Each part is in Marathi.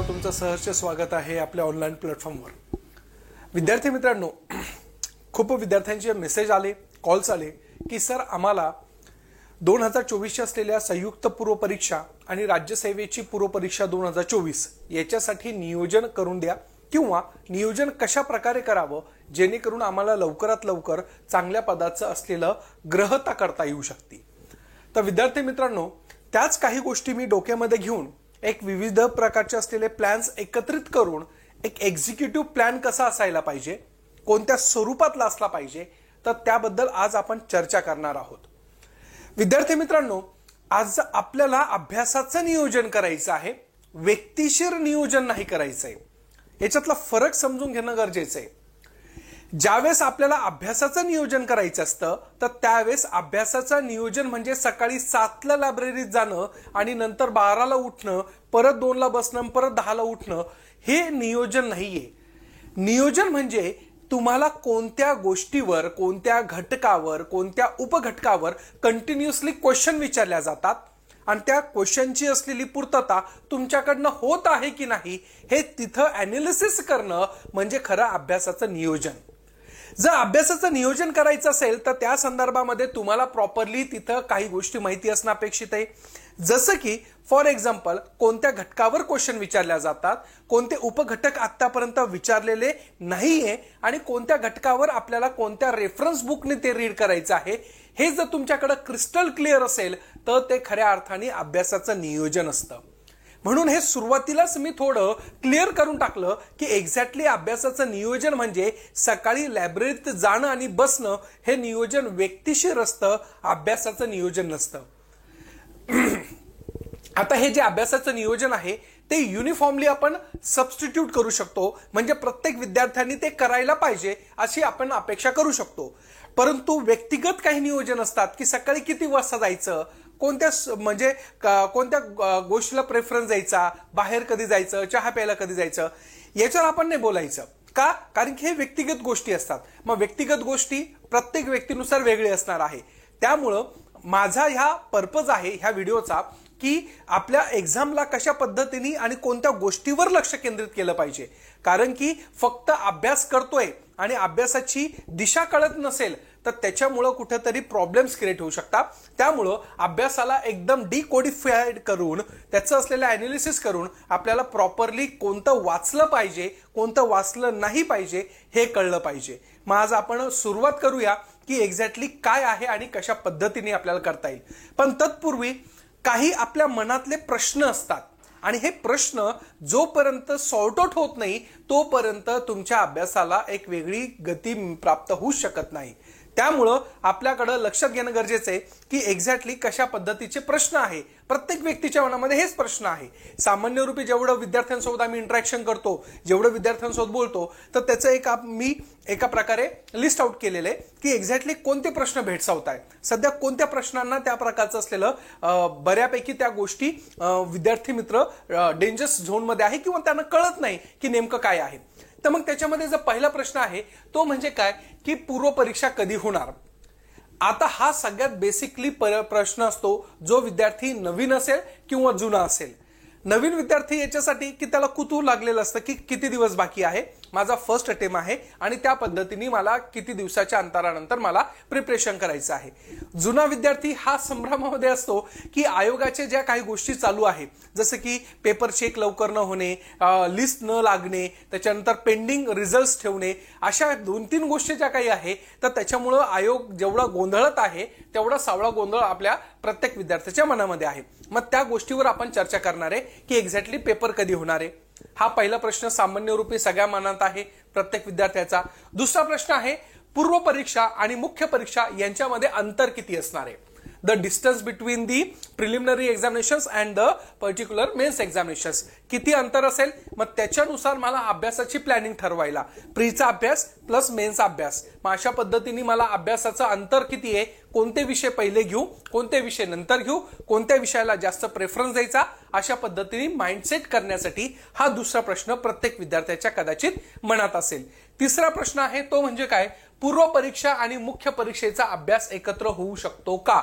तुमचं सहर्ष स्वागत आहे आपल्या ऑनलाईन प्लॅटफॉर्मवर। विद्यार्थी मित्रांनो, खूप विद्यार्थ्यांचे मेसेज आले, कॉल्स आले की सर आम्हाला 2024 असलेल्या संयुक्त पूर्व परीक्षा आणि राज्यसेवेची पूर्व परीक्षा 2024 याच्यासाठी नियोजन करून द्या किंवा नियोजन कशा प्रकारे करावं जेणेकरून आम्हाला लवकरात लवकर चांगल्या पदाचं असलेलं ग्रहता करता येऊ शकते। तर विद्यार्थी मित्रांनो, त्याच काही गोष्टी मी डोक्यामध्ये घेऊन एक विविध प्रकारचे असलेले प्लॅन्स एकत्रित करून एक एक्झिक्युटिव्ह प्लॅन कसा असायला पाहिजे, कोणत्या स्वरूपातला असला पाहिजे, तर त्याबद्दल आज आपण चर्चा करणार आहोत। विद्यार्थी मित्रांनो, आज आपल्याला अभ्यासाचं नियोजन करायचं आहे, व्यक्तिशीर नियोजन नाही करायचं आहे। याच्यातला फरक समजून घेणं गरजेचं आहे। ज्यावेळेस आपल्याला अभ्यासाचं नियोजन करायचं असतं तर त्यावेळेस अभ्यासाचं नियोजन म्हणजे सकाळी 7 ला लायब्ररीत जाणं आणि नंतर 12 ला उठणं, परत 2 ला बसणं, परत 10 ला उठणं, हे नियोजन नाहीये। नियोजन म्हणजे तुम्हाला कोणत्या गोष्टीवर, कोणत्या घटकावर, कोणत्या उपघटकावर कंटिन्युअसली क्वेश्चन विचारल्या जातात आणि त्या क्वेश्चनची असलेली पूर्तता तुमच्याकडनं होत आहे की नाही हे तिथं ॲनालिसिस करणं म्हणजे खरं अभ्यासाचं नियोजन। जर अभ्यासाचं नियोजन करायचं असेल तर त्या संदर्भामध्ये तुम्हाला प्रॉपरली तिथं काही गोष्टी माहिती असणं अपेक्षित आहे। जसं की फॉर एक्झाम्पल कोणत्या घटकावर क्वेश्चन विचारल्या जातात, कोणते उपघटक आतापर्यंत विचारलेले नाहीये आणि कोणत्या घटकावर आपल्याला कोणत्या रेफरन्स बुकने ते रीड करायचं आहे, हे जर तुमच्याकडे क्रिस्टल क्लिअर असेल तर ते खऱ्या अर्थाने अभ्यासाचं नियोजन असतं। म्हणून हे सुरुवातीलाच मी थोडं क्लिअर करून टाकलं की एक्झॅक्टली अभ्यासाचं नियोजन म्हणजे सकाळी लायब्ररीत जाणं आणि बसणं हे नियोजन व्यक्तिशीर असतं, अभ्यासाचं नियोजन नसतं। आता हे जे अभ्यासाचं नियोजन आहे ते युनिफॉर्मली आपण सबस्टिट्यूट करू शकतो, म्हणजे प्रत्येक विद्यार्थ्यांनी ते करायला पाहिजे अशी आपण अपेक्षा करू शकतो। परंतु व्यक्तिगत काही नियोजन असतात की सकाळी किती वाजता जायचं, कोणत्या गोष्टीला प्रेफरन्स द्यायचा, बाहेर कधी जायचं, चहा प्यायला कधी जायचं, याच्यावर आपण नाही बोलायचं का, कारण की हे व्यक्तिगत गोष्टी असतात। मग व्यक्तिगत गोष्टी प्रत्येक व्यक्तीनुसार वेगळे असणार आहे। त्यामुळं माझा ह्या पर्पज आहे ह्या व्हिडिओचा की आपल्या एक्झामला कशा पद्धतीने आणि कोणत्या गोष्टीवर लक्ष केंद्रित केलं पाहिजे। कारण की फक्त अभ्यास करतोय आणि अभ्यासाची दिशा कळत नसेल तर त्याच्यामुळं कुठेतरी प्रॉब्लेम्स क्रिएट होऊ शकतात। त्यामुळं अभ्यासाला एकदम डिकोडिफाईड करून त्याचं असलेलं ॲनालिसिस करून आपल्याला प्रॉपरली कोणतं वाचलं पाहिजे, कोणतं वाचलं नाही पाहिजे हे कळलं पाहिजे। मग आज आपण सुरुवात करूया की एक्झॅक्टली काय आहे आणि कशा पद्धतीने आपल्याला करता येईल। पण तत्पूर्वी काही आपल्या मनातले प्रश्न असतात आणि हे प्रश्न जोपर्यंत सॉर्ट आउट होत नाही तोपर्यंत तुमच्या अभ्यासाला एक वेगळी गती प्राप्त होऊ शकत नाही। त्यामुळं आपल्याकडे लक्षात घेणं गरजेचं आहे की एक्झॅक्टली कशा पद्धतीचे प्रश्न आहे। प्रत्येक व्यक्तीच्या मनामध्ये हेच प्रश्न आहे। सामान्य रूपी जेवढं विद्यार्थ्यांसोबत आम्ही इंटरॅक्शन करतो, जेवढं विद्यार्थ्यांसोबत बोलतो, तर त्याचं मी एका प्रकारे लिस्ट आउट केलेलं आहे की एक्झॅक्टली कोणते प्रश्न भेडसावत आहेत, सध्या कोणत्या प्रश्नांना त्या प्रकारचं असलेलं बऱ्यापैकी त्या गोष्टी विद्यार्थी मित्र डेंजरस झोनमध्ये आहे किंवा त्यांना कळत नाही की नेमकं काय आहे। तर मग त्याच्यामध्ये जो पहिला प्रश्न आहे तो म्हणजे काय की पूर्व परीक्षा कधी होणार। आता हा सगळ्यात बेसिकली प्रश्न असतो जो विद्यार्थी नवीन असेल किंवा जुना असेल। नवीन विद्यार्थी याच्यासाठी की त्याला कुतूहल लागलेलं असतं की किती दिवस बाकी आहे, माझा फर्स्ट अटेम्प्ट आहे आणि त्या पद्धतीने मला किती दिवसाच्या अंतरानंतर मला प्रिपरेशन करायचं आहे। जुना विद्यार्थी हा संभ्रमामध्ये असतो की आयोगाच्या ज्या काही गोष्टी चालू आहे, जसं की पेपर चेक लवकर न होणे, लिस्ट न लागणे, त्याच्यानंतर पेंडिंग रिझल्ट्स ठेवणे, अशा 2-3 गोष्टी ज्या काही आहे तर त्याच्यामुळं आयोग जेवढा गोंधळत आहे तेवढा सावळा गोंधळ आपल्या प्रत्येक विद्यार्थ्याच्या मनामध्ये आहे। मग त्या गोष्टीवर आपण चर्चा करणार आहे की एक्झॅक्टली पेपर कधी होणार आहे। हा पहिला प्रश्न सामान्य रूपी सगळ्या मनात आहे प्रत्येक विद्यार्थ्याचा। दुसरा प्रश्न आहे पूर्व परीक्षा आणि मुख्य परीक्षा यांच्यामध्ये अंतर किती असणार आहे। The distance between the preliminary examinations and the particular mains examinations किती अंतर असेल, मग त्याच्यानुसार मला अभ्यासाची प्लॅनिंग ठरवायला, प्रीचा अभ्यास प्लस मेन्सचा अभ्यास, मग अशा पद्धतीने मला अभ्यासाचं अंतर किती आहे, कोणते विषय पहिले घेऊ, कोणते विषय नंतर घेऊ, कोणत्या विषयाला जास्त प्रेफरन्स द्यायचा, अशा पद्धतीने माइंडसेट करण्यासाठी हा दुसरा प्रश्न प्रत्येक विद्यार्थ्याच्या कदाचित मनात असेल। तिसरा प्रश्न आहे तो म्हणजे काय, पूर्व परीक्षा आणि मुख्य परीक्षेचा अभ्यास एकत्र होऊ शकतो का।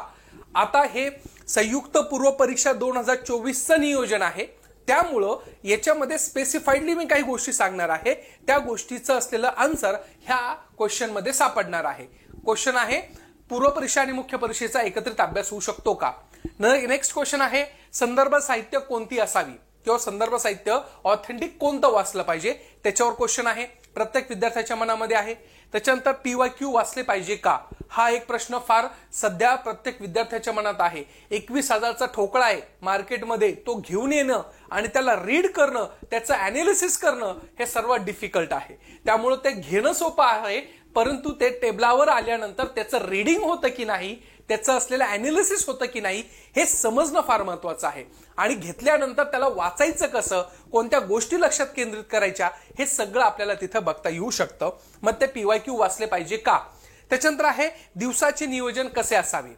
आता हे संयुक्त पूर्व परीक्षा 2024चं नियोजन आहे, त्यामुळं याच्यामध्ये स्पेसिफाईडली मी काही गोष्टी सांगणार आहे, त्या गोष्टीचं असलेलं आन्सर ह्या क्वेश्चन मध्ये सापडणार आहे. क्वेश्चन आहे पूर्व परीक्षा आणि मुख्य परीक्षेचा एकत्रित अभ्यास होऊ शकतो का. नेक्स्ट क्वेश्चन आहे संदर्भ साहित्य कोणती असावी किंवा संदर्भ साहित्य ऑथेंटिक कोणतं वाचलं पाहिजे, त्याच्यावर क्वेश्चन आहे, प्रत्येक विद्यार्थ्याच्या मनामध्ये आहे. त्याच्यानंतर PYQ वाचले पाहिजे का, हा एक प्रश्न फार सध्या प्रत्येक विद्यार्थ्याच्या मनात आहे. 21,000चा ठोकळा आहे मार्केटमध्ये, तो घेऊन येणं आणि त्याला रीड करणं, त्याचं अनालिसिस करणं हे सर्वात डिफिकल्ट आहे. त्यामुळे ते घेणं सोपं आहे, परंतु ते टेबलावर आल्यानंतर त्याचं रीडिंग होतं की नाही, त्याचं असलेलं अनालिसिस होतं की नाही हे समजणं फार महत्वाचं आहे. आणि घेतल्यानंतर त्याला वाचायचं कसं, कोणत्या गोष्टी लक्षात केंद्रित करायच्या, हे सगळं आपल्याला तिथं बघता येऊ शकतं. मग ते PYQ वाचले पाहिजे का. त्याच्यानंतर आहे दिवसाचे नियोजन कसे असावे,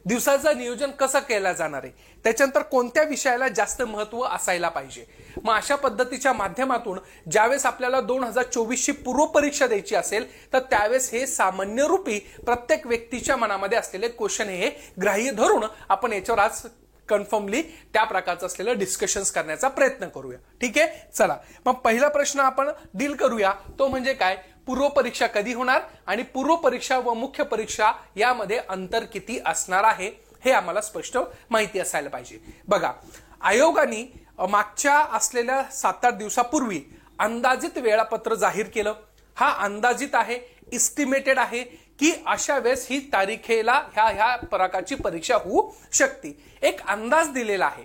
दिवसाचं नियोजन कसं केलं जाणार आहे, त्याच्यानंतर कोणत्या विषयाला जास्त महत्व असायला पाहिजे. मग अशा पद्धतीच्या माध्यमातून ज्यावेळेस आपल्याला 2024ची पूर्व परीक्षा द्यायची असेल तर त्यावेळेस हे सामान्य रूपी प्रत्येक व्यक्तीच्या मनामध्ये असलेले क्वेश्चन हे ग्राह्य धरून आपण याच्यावर आज कन्फर्मली त्या प्रकारचं असलेलं डिस्कशन्स करण्याचा प्रयत्न करूया. ठीक आहे, चला मग पहिला प्रश्न आपण डील करूया, तो म्हणजे काय, पूर्व परीक्षा कधी होणार आणि पूर्व परीक्षा व मुख्य परीक्षा यामध्ये अंतर किती असणार आहे हे आम्हाला स्पष्ट माहिती असायला पाहिजे. बघा, आयोगाने मागच्या असलेल्या 7-8 दिवसापूर्वी अंदाजित वेळापत्र जाहीर केलं. हा अंदाजित आहे, इस्टिमेटेड आहे की अशा वेळेस ही तारीखेला ह्या प्रकारची परीक्षा होऊ शकते, एक अंदाज दिलेला आहे.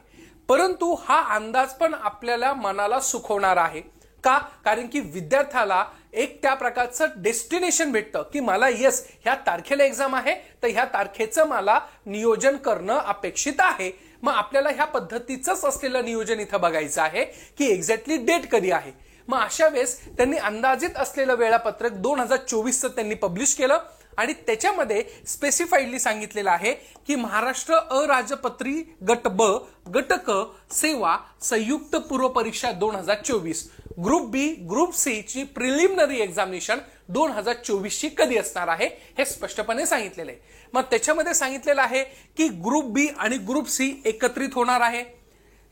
परंतु हा अंदाज पण आपल्याला मनाला सुखवणार आहे का, कारण की विद्यार्थ्याला एक त्या प्रकारचं डेस्टिनेशन भेटतं की मला येस ह्या तारखेला एक्झाम आहे तर ह्या तारखेचं मला नियोजन करणं अपेक्षित आहे. मग आपल्याला ह्या पद्धतीचंच असलेलं नियोजन इथं बघायचं आहे की एक्झॅक्टली डेट कधी आहे. मग अशा वेळेस त्यांनी अंदाजित असलेलं वेळापत्रक 2024चं त्यांनी पब्लिश केलं आणि त्याच्यामध्ये स्पेसिफाईडली सांगितलेलं आहे की महाराष्ट्र अराजपत्री गट ब गट क सेवा संयुक्त पूर्व परीक्षा 2024, ग्रुप बी ग्रुप सी ची प्रिलिमिनरी एक्झामिनेशन 2024ची कधी असणार आहे हे स्पष्टपणे सांगितलेलं आहे. मग त्याच्यामध्ये सांगितलेलं आहे की ग्रुप बी आणि ग्रुप सी एकत्रित होणार आहे.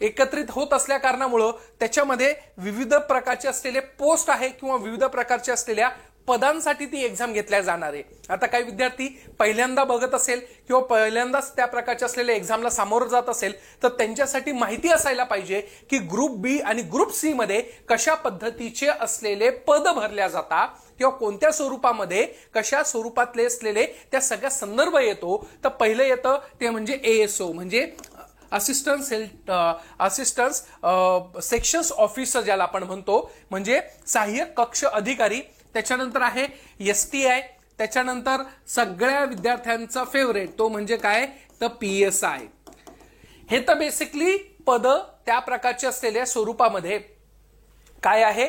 एकत्रित होत असल्या कारणामुळं त्याच्यामध्ये विविध प्रकारचे असलेले पोस्ट आहे किंवा विविध प्रकारचे असलेल्या पदांसाठी ती एक्झाम घेतल्या जाणार आहे. आता काही विद्यार्थी पहिल्यांदा बघत असेल किंवा पहिल्यांदाच त्या प्रकारच्या असलेल्या एक्झामला सामोरं जात असेल तर त्यांच्यासाठी माहिती असायला पाहिजे की ग्रुप बी आणि ग्रुप सी मध्ये कशा पद्धतीचे असलेले पद भरल्या जातात किंवा कोणत्या स्वरूपामध्ये कशा स्वरूपातले असलेले त्या सगळ्या संदर्भ येतो. तर पहिलं येतं ते म्हणजे ASO म्हणजे असिस्टन्स सेक्शन्स ऑफिसर ज्याला आपण म्हणतो, म्हणजे सहाय्यक कक्ष अधिकारी. त्याच्यानंतर आहे STI. त्याच्यानंतर सगळ्या विद्यार्थ्यांचा फेवरेट तो म्हणजे काय तर PSI. हे तर बेसिकली पद त्या प्रकारचे असलेल्या स्वरूपामध्ये काय आहे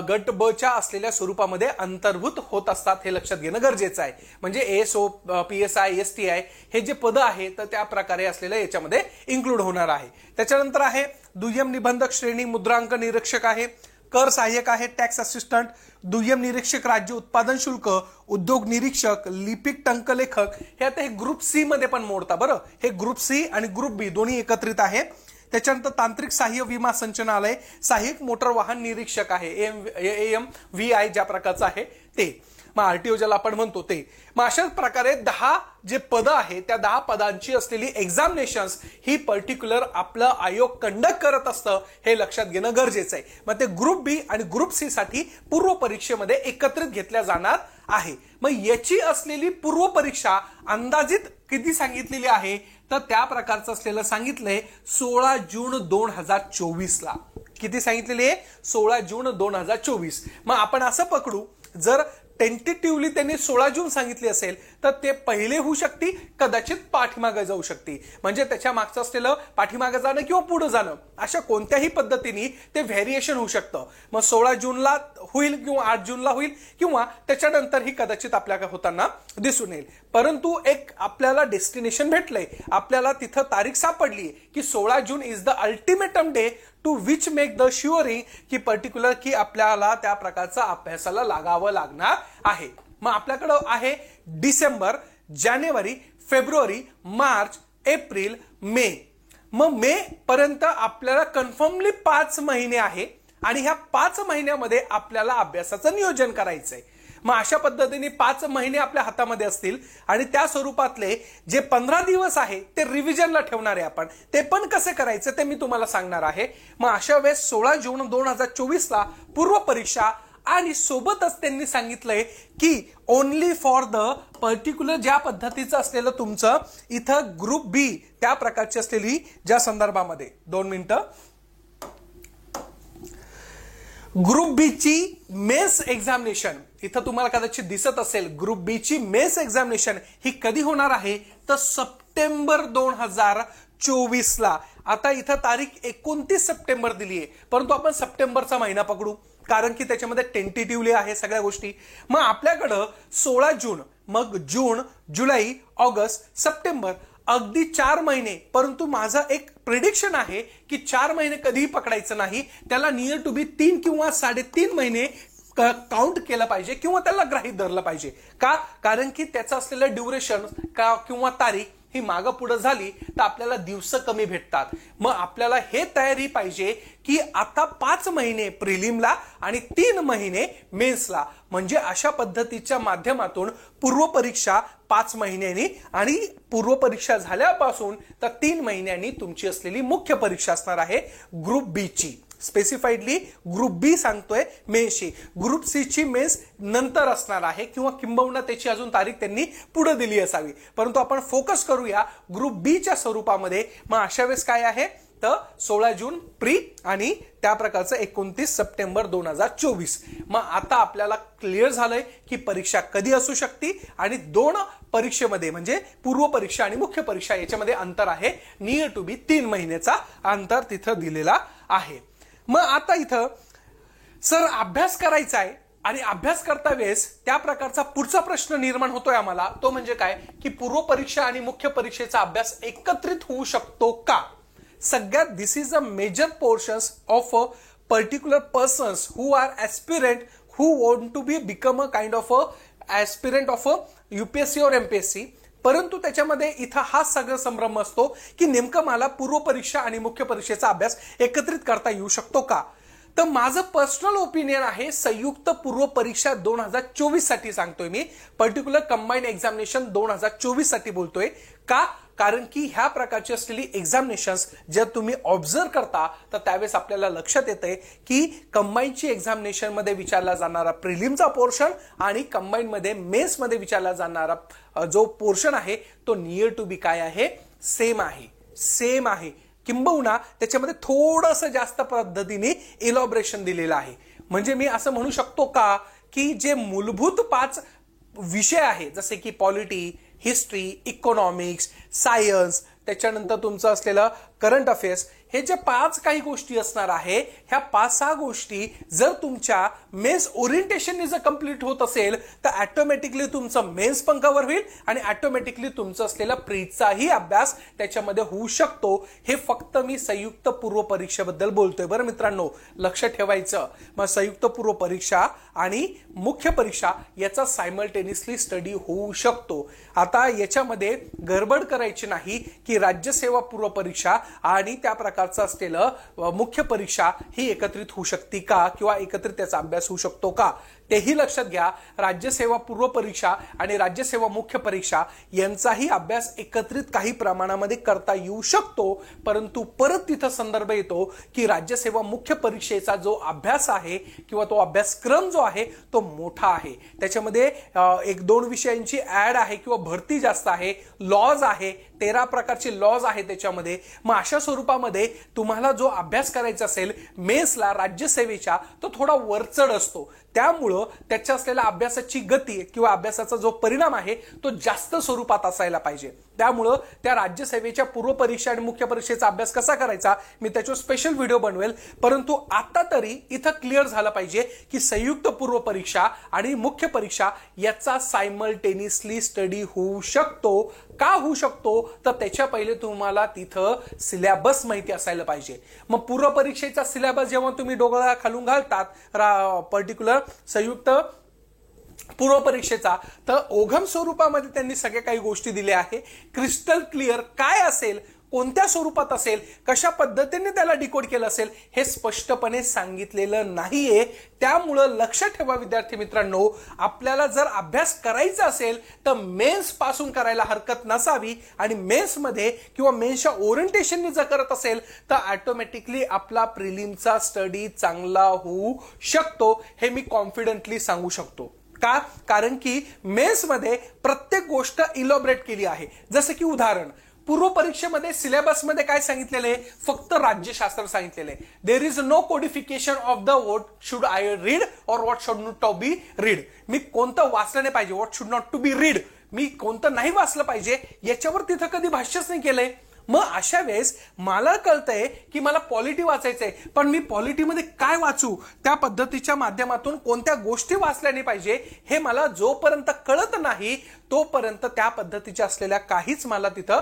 गट ब च्या असलेल्या स्वरूपामध्ये अंतर्भूत होत असतात, हे लक्षात घेणं गरजेचं आहे. म्हणजे ASO PSI STI हे जे पद आहे तर त्या प्रकारे असलेल्या याच्यामध्ये इन्क्लूड होणार आहे. त्याच्यानंतर आहे दुय्यम निबंधक श्रेणी मुद्रांक निरीक्षक आहे, कर सहाय्यक आहे, टॅक्स असिस्टंट, दुय्यम निरीक्षक राज्य उत्पादन शुल्क, उद्योग निरीक्षक, लिपिक टंकलेखक. हे आता हे ग्रुप सी मध्ये पण मोडता बरं, हे ग्रुप सी आणि ग्रुप बी दोन्ही एकत्रित आहे. त्याच्यानंतर तांत्रिक सहाय्य विमा संचालनालय, सहाय्यक मोटर वाहन निरीक्षक आहे AMVI ज्या प्रकारचं आहे ते, मग RTO ज्याला आपण म्हणतो ते. मग अशाच प्रकारे 10 जे पद आहे त्या 10 पदांची असलेली एक्झामिनेशन्स ही पर्टिक्युलर आपलं आयोग कंडक्ट करत असतं, हे लक्षात घेणं गरजेचं आहे. मग ते ग्रुप बी आणि ग्रुप सी साठी पूर्व परीक्षेमध्ये एकत्रित घेतल्या जाणार आहे. मग याची असलेली पूर्व परीक्षा अंदाजित किती सांगितलेली आहे तर त्या प्रकारचं असलेलं सांगितलंय 16 जून 2024ला. किती सांगितलेली आहे 16 जून 2024. मग आपण असं पकडू जर टेंटेटिव्हली त्यांनी 16 जून सांगितली असेल तर ते पहिले होऊ शकते, कदाचित पाठीमागे जाऊ शकते. म्हणजे त्याच्या मागचं असलेलं पाठीमागे जाणं किंवा पुढे जाणं अशा कोणत्याही पद्धतीने ते व्हेरिएशन होऊ शकतं. मग 16 जूनला होईल किंवा 8 जूनला होईल किंवा त्याच्यानंतर ही कदाचित आपल्याला होताना दिसून येईल. परंतु एक आपल्याला डेस्टिनेशन भेटलंय, आपल्याला तिथं तारीख सापडली की 16 June is the ultimatum day to which make the श्युअरिंग की पर्टिक्युलर की आपल्याला त्या प्रकारचा अभ्यासाला लागावं लागणार आहे. मग आपल्याकडं आहे डिसेंबर, जानेवारी, फेब्रुवारी, मार्च, एप्रिल, मे. मग मे पर्यंत आपल्याला कन्फर्मली 5 महिने आहे आणि ह्या 5 महिन्यामध्ये आपल्याला अभ्यासाचं नियोजन करायचंय. मग अशा पद्धतीने 5 महिने आपल्या हातामध्ये असतील आणि त्या स्वरूपातले जे 15 दिवस आहे ते रिव्हिजनला ठेवणार आहे आपण. ते पण कसे करायचं ते मी तुम्हाला सांगणार आहे. मग अशा वेळेस 16 जून 2024ला पूर्व परीक्षा आणि सोबतच त्यांनी सांगितलंय की ओनली फॉर द पर्टिक्युलर ज्या पद्धतीचं असलेलं तुमचं इथं ग्रुप बी त्या प्रकारची असलेली ज्या संदर्भामध्ये 2 मिनिटं, ग्रुप बी ची मेन्स एक्झामिनेशन इथं तुम्हाला कदाचित दिसत असेल. ग्रुप बी ची मेन्स एक्झामिनेशन ही कधी होणार आहे तर सप्टेंबर 2024ला. आता इथं तारीख 29 सप्टेंबर दिली आहे, परंतु आपण सप्टेंबरचा महिना पकडू कारण की त्याच्यामध्ये टेंटेटिव्हली आहे सगळ्या गोष्टी. मग आपल्याकडं 16 जून, मग जून, जुलै, ऑगस्ट, सप्टेंबर, अगदी 4 महिने. परंतु माझं एक प्रिडिक्शन आहे की 4 महिने कधीही पकडायचं नाही, त्याला नियर टू बी 3 किंवा 3.5 महिने काउंट केलं पाहिजे किंवा त्याला गृहीत धरलं पाहिजे. का? कारण की त्याचं असलेलं ड्युरेशन किंवा तारीख ही मागं पुढे झाली तर आपल्याला दिवस कमी भेटतात. मग आपल्याला हे तयारी पाहिजे की आता 5 महिने प्रिलिमला आणि 3 महिने मेन्सला, म्हणजे अशा पद्धतीच्या माध्यमातून पूर्व परीक्षा 5 महिन्यांनी आणि पूर्व परीक्षा झाल्यापासून तर 3 महिन्यांनी तुमची असलेली मुख्य परीक्षा असणार आहे ग्रुप बी ची. स्पेसिफाईडली ग्रुप बी सांगतोय मेन्सची. ग्रुप सी ची मेन्स नंतर असणार आहे किंवा किंबहुना त्याची अजून तारीख त्यांनी पुढे दिली असावी, परंतु आपण फोकस करूया ग्रुप बी च्या स्वरूपामध्ये. मग अशा वेळेस काय आहे तर 16 जून प्री आणि त्या प्रकारचं 29 सप्टेंबर 2024. मग आता आपल्याला क्लिअर झालंय की परीक्षा कधी असू शकते आणि 2 परीक्षेमध्ये म्हणजे पूर्व परीक्षा आणि मुख्य परीक्षा याच्यामध्ये अंतर आहे नियर टू बी 3 महिन्याचा अंतर तिथं दिलेला आहे. मग आता इथं सर अभ्यास करायचा आहे आणि अभ्यास करता वेळेस त्या प्रकारचा पुढचा प्रश्न निर्माण होतोय आम्हाला, तो म्हणजे काय की पूर्व परीक्षा आणि मुख्य परीक्षेचा अभ्यास एकत्रित होऊ शकतो का? सगळ्यात this is a major portions of a particular persons who are aspirant who want to be become a kind of a aspirant of a UPSC और MPSC. परंतु त्याच्यामध्ये इथं हा सगळं संभ्रम असतो की नेमकं मला पूर्व परीक्षा आणि मुख्य परीक्षेचा अभ्यास एकत्रित करता येऊ शकतो का? तर माझं पर्सनल ओपिनियन आहे संयुक्त पूर्व परीक्षा 2024 साठी सांगतोय मी. पर्टिक्युलर कंबाईंड एक्झामिनेशन 2024 साठी बोलतोय. का? कारण की ह्या प्रकारची असलेली एक्झामिनेशन्स जर तुम्ही ऑब्झर्व करता तर त्यावेळेस आपल्याला लक्षात येते की कंबाईनची एक्झामिनेशन मध्ये विचारला जाणारा प्रिलिमचा पोर्शन आणि कंबाईन मध्ये मेन्स मध्ये विचारला जाणारा जो पोर्शन आहे तो नियर टू बी काय आहे सेम आहे. किंबहुना त्याच्यामध्ये थोडंसं जास्त पद्धतीने इलॉबरेशन दिलेलं आहे. म्हणजे मी असं म्हणू शकतो का की जे मूलभूत 5 विषय आहे जसे की पॉलिटी, हिस्ट्री, इकॉनॉमिक्स, सायन्स, त्याच्यानंतर तुमचं असलेलं करंट अफेअर्स, हे जे 5 काही गोष्टी असणार आहे ह्या 5-6 गोष्टी जर तुमच्या मेन्स ओरिएंटेशन जर कंप्लीट होत असेल तर ऑटोमॅटिकली तुमचं मेन्स पण कव्हर होईल आणि ऑटोमॅटिकली तुमचं असलेला प्रीचाही अभ्यास त्याच्यामध्ये होऊ शकतो. हे फक्त मी संयुक्त पूर्व परीक्षेबद्दल बोलतोय बरं मित्रांनो, लक्ष ठेवायचं. मग संयुक्त पूर्व परीक्षा आणि मुख्य परीक्षा याचा सायमल्टेनियसली स्टडी होऊ शकतो. आता याच्यामध्ये गडबड करायची नाही की राज्यसेवा पूर्व परीक्षा आणि त्या प्रकारचं असलेलं मुख्य परीक्षा ही एकत्रित होऊ शकते का किंवा एकत्रित त्याचा अभ्यास होऊ शकतो का, तेही लक्षात घ्या. राज्यसेवा पूर्व परीक्षा आणि राज्यसेवा मुख्य परीक्षा यांचाही अभ्यास एकत्रित काही प्रमाणामध्ये करता येऊ शकतो, परंतु परत तिथं संदर्भ येतो की राज्यसेवा मुख्य परीक्षेचा जो अभ्यास आहे किंवा तो अभ्यासक्रम जो आहे तो मोठा आहे. त्याच्यामध्ये 1-2 विषयांची ऍड आहे किंवा भरती जास्त आहे, लॉज आहे, 13 प्रकारचे लॉज आहे त्याच्यामध्ये. मग अशा स्वरूपामध्ये तुम्हाला जो अभ्यास करायचा असेल मेन्सला राज्यसेवेच्या तो थोडा वरचढ असतो. त्यामुळं त्याच्या असलेल्या अभ्यासाची गती किंवा अभ्यासाचा जो परिणाम आहे तो जास्त स्वरूपात असायला पाहिजे. त्यामुळं त्या राज्यसेवेच्या पूर्व परीक्षा आणि मुख्य परीक्षेचा अभ्यास कसा करायचा मी त्याच्यावर स्पेशल व्हिडिओ बनवेल. परंतु आता तरी इथं क्लिअर झालं पाहिजे की संयुक्त पूर्व परीक्षा आणि मुख्य परीक्षा याचा सायमल्टेनियसली स्टडी होऊ शकतो. का होऊ शकतो तर त्याच्या पहिले तुम्हाला तिथं सिलेबस माहिती असायला पाहिजे. मग पूर्व परीक्षेचा सिलेबस जेव्हा तुम्ही डोळा खालून घालतात पर्टिक्युलर संयुक्त पूर्व परीक्षेचा तर ओघम स्वरूपामध्ये त्यांनी सगळ्या काही गोष्टी दिल्या आहे. क्रिस्टल क्लिअर काय असेल कोणत्या स्वरूपात असेल, कशा पद्धतीने त्याला डिकोड केलं असेल हे स्पष्टपणे सांगितलेलं नाहीये. त्यामुळं लक्ष ठेवा विद्यार्थी मित्रांनो, आपल्याला जर अभ्यास करायचा असेल तर मेन्स पासून करायला हरकत नसावी आणि मेन्स मध्ये किंवा मेन्सच्या ओरिएंटेशननी जर करत असेल तर ऑटोमॅटिकली आपला प्रिलिमचा स्टडी चांगला होऊ शकतो, हे मी कॉन्फिडंटली सांगू शकतो. का? कारण की मेन्स मध्ये प्रत्येक गोष्ट इलॉबरेट केली आहे. जसं की उदाहरण, पूर्व परीक्षेमध्ये सिलेबसमध्ये काय सांगितलेलं आहे? फक्त राज्यशास्त्र सांगितलेलं आहे. There is no codification of the what should I read or what should not to be read. मी कोणतं वाचलं नाही पाहिजे, what should not to be read, मी कोणतं नाही वाचलं पाहिजे याच्यावर तिथं कधी भाष्यच नाही केलंय. मग अशा वेळेस मला कळतंय की मला पॉलिटी वाचायचंय, पण मी पॉलिटीमध्ये काय वाचू, त्या पद्धतीच्या माध्यमातून कोणत्या गोष्टी वाचल्याने पाहिजे हे मला जोपर्यंत कळत नाही तोपर्यंत त्या पद्धतीच्या असलेल्या काहीच मला तिथं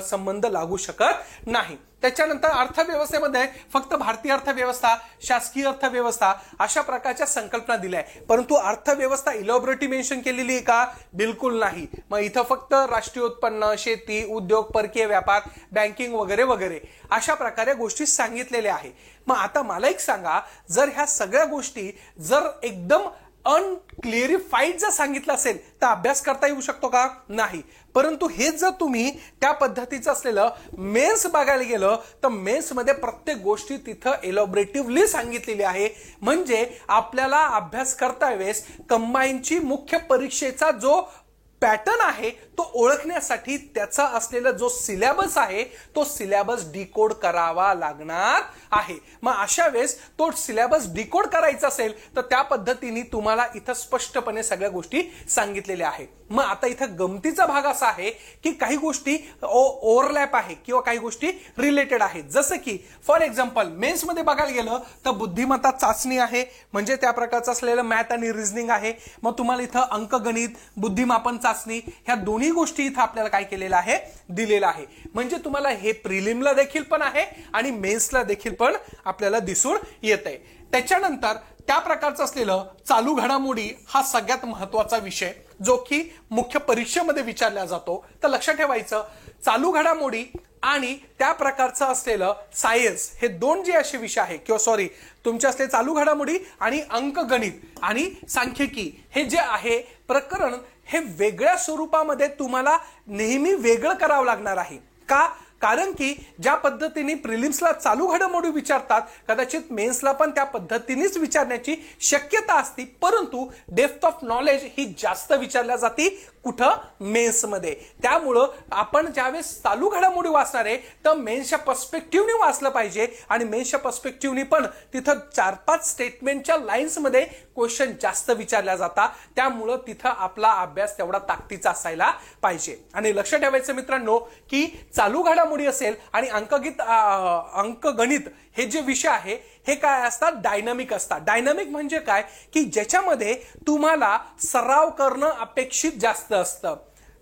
संबंध लागू शकत नाही. त्याच्यानंतर अर्थव्यवस्थेमध्ये फक्त भारतीय अर्थव्यवस्था, शासकीय अर्थव्यवस्था अशा प्रकारच्या संकल्पना दिल्या आहे, परंतु अर्थव्यवस्था इलॉबरेटली मेन्शन केलेली आहे का? बिलकुल नाही. मग इथं फक्त राष्ट्रीय उत्पन्न, शेती, उद्योग, परकीय व्यापार, बँकिंग वगैरे वगैरे अशा प्रकारे गोष्टी सांगितलेल्या आहे. मग आता मला एक सांगा, जर ह्या सगळ्या गोष्टी जर एकदम अनक्लिअरिफाईड जर सांगितलं असेल तर अभ्यास करता येऊ शकतो का? नाही. परंतु हे जर तुम्ही त्या पद्धतीचं असलेलं मेन्स बघायला गेलं तर मेन्स मध्ये प्रत्येक गोष्टी तिथं एलॉबरेटिव्हली सांगितलेली आहे. म्हणजे आपल्याला अभ्यास करता वेळेस कंबाईनची मुख्य परीक्षेचा जो पॅटर्न आहे तो ओळखण्यासाठी त्याचा असलेला जो सिलेबस आहे तो सिलेबस डिकोड करावा लागणार आहे. मग अशा वेळेस तो सिलेबस डिकोड करायचा असेल तर त्या पद्धतीने तुम्हाला इथं स्पष्टपणे सगळ्या गोष्टी सांगितलेल्या आहेत. मग आता इथं गमतीचा भाग असा आहे की काही गोष्टी ओव्हरलॅप आहे किंवा काही गोष्टी रिलेटेड आहेत. जसं की फॉर एक्झाम्पल मेन्स मध्ये बघायला गेलं तर बुद्धिमत्ता चाचणी आहे, म्हणजे त्या प्रकारचं असलेलं मॅथ आणि रिझनिंग आहे. मग तुम्हाला इथं अंकगणित, बुद्धिमापन चाचणी ह्या दोन्ही गोष्टी इथं आपल्याला काय केलेलं आहे? दिलेलं आहे. म्हणजे तुम्हाला हे प्रिलिमला देखील पण आहे आणि मेन्सला देखील पण आपल्याला दिसून येत आहे. त्याच्यानंतर त्या प्रकारचं असलेलं चालू घडामोडी हा सगळ्यात महत्वाचा विषय जो की मुख्य परीक्षेमध्ये विचारला जातो. तर लक्षात ठेवायचं, चालू घडामोडी आणि त्या प्रकारचं असलेलं सायन्स हे दोन जे असे विषय आहे किंवा सॉरी तुमचे असले चालू घडामोडी आणि अंकगणित आणि सांख्यिकी हे जे आहे प्रकरण हे वेगळ्या स्वरूपामध्ये तुम्हाला नेहमी वेगळं करावं लागणार आहे. का? कारण की ज्या पद्धतीने प्रिलिम्सला चालू घडामोडी विचारतात कदाचित मेन्सला पण त्या पद्धतीनेच विचारण्याची शक्यता असते, परंतु डेप्थ ऑफ नॉलेज ही जास्त विचारल्या जाते कुठं? मेन्समध्ये. त्यामुळं आपण ज्यावेळेस चालू घडामोडी वाचणार आहे तर मेन्सच्या पर्स्पेक्टिव्हने वाचलं पाहिजे आणि मेन्सच्या पर्स्पेक्टिव्हने पण तिथं 4-5 स्टेटमेंटच्या लाईन्समध्ये क्वेश्चन जास्त विचारल्या जातात. त्यामुळं तिथं आपला अभ्यास तेवढा ताकदीचा असायला पाहिजे. आणि लक्ष ठेवायचं मित्रांनो की चालू घडामोडी असेल आणि अंकगणित हे जे विषय आहे हे काय असतात? डायनामिक असतात. डायनामिक म्हणजे काय की ज्याच्यामध्ये तुम्हाला सराव करणं अपेक्षित जास्त असतं.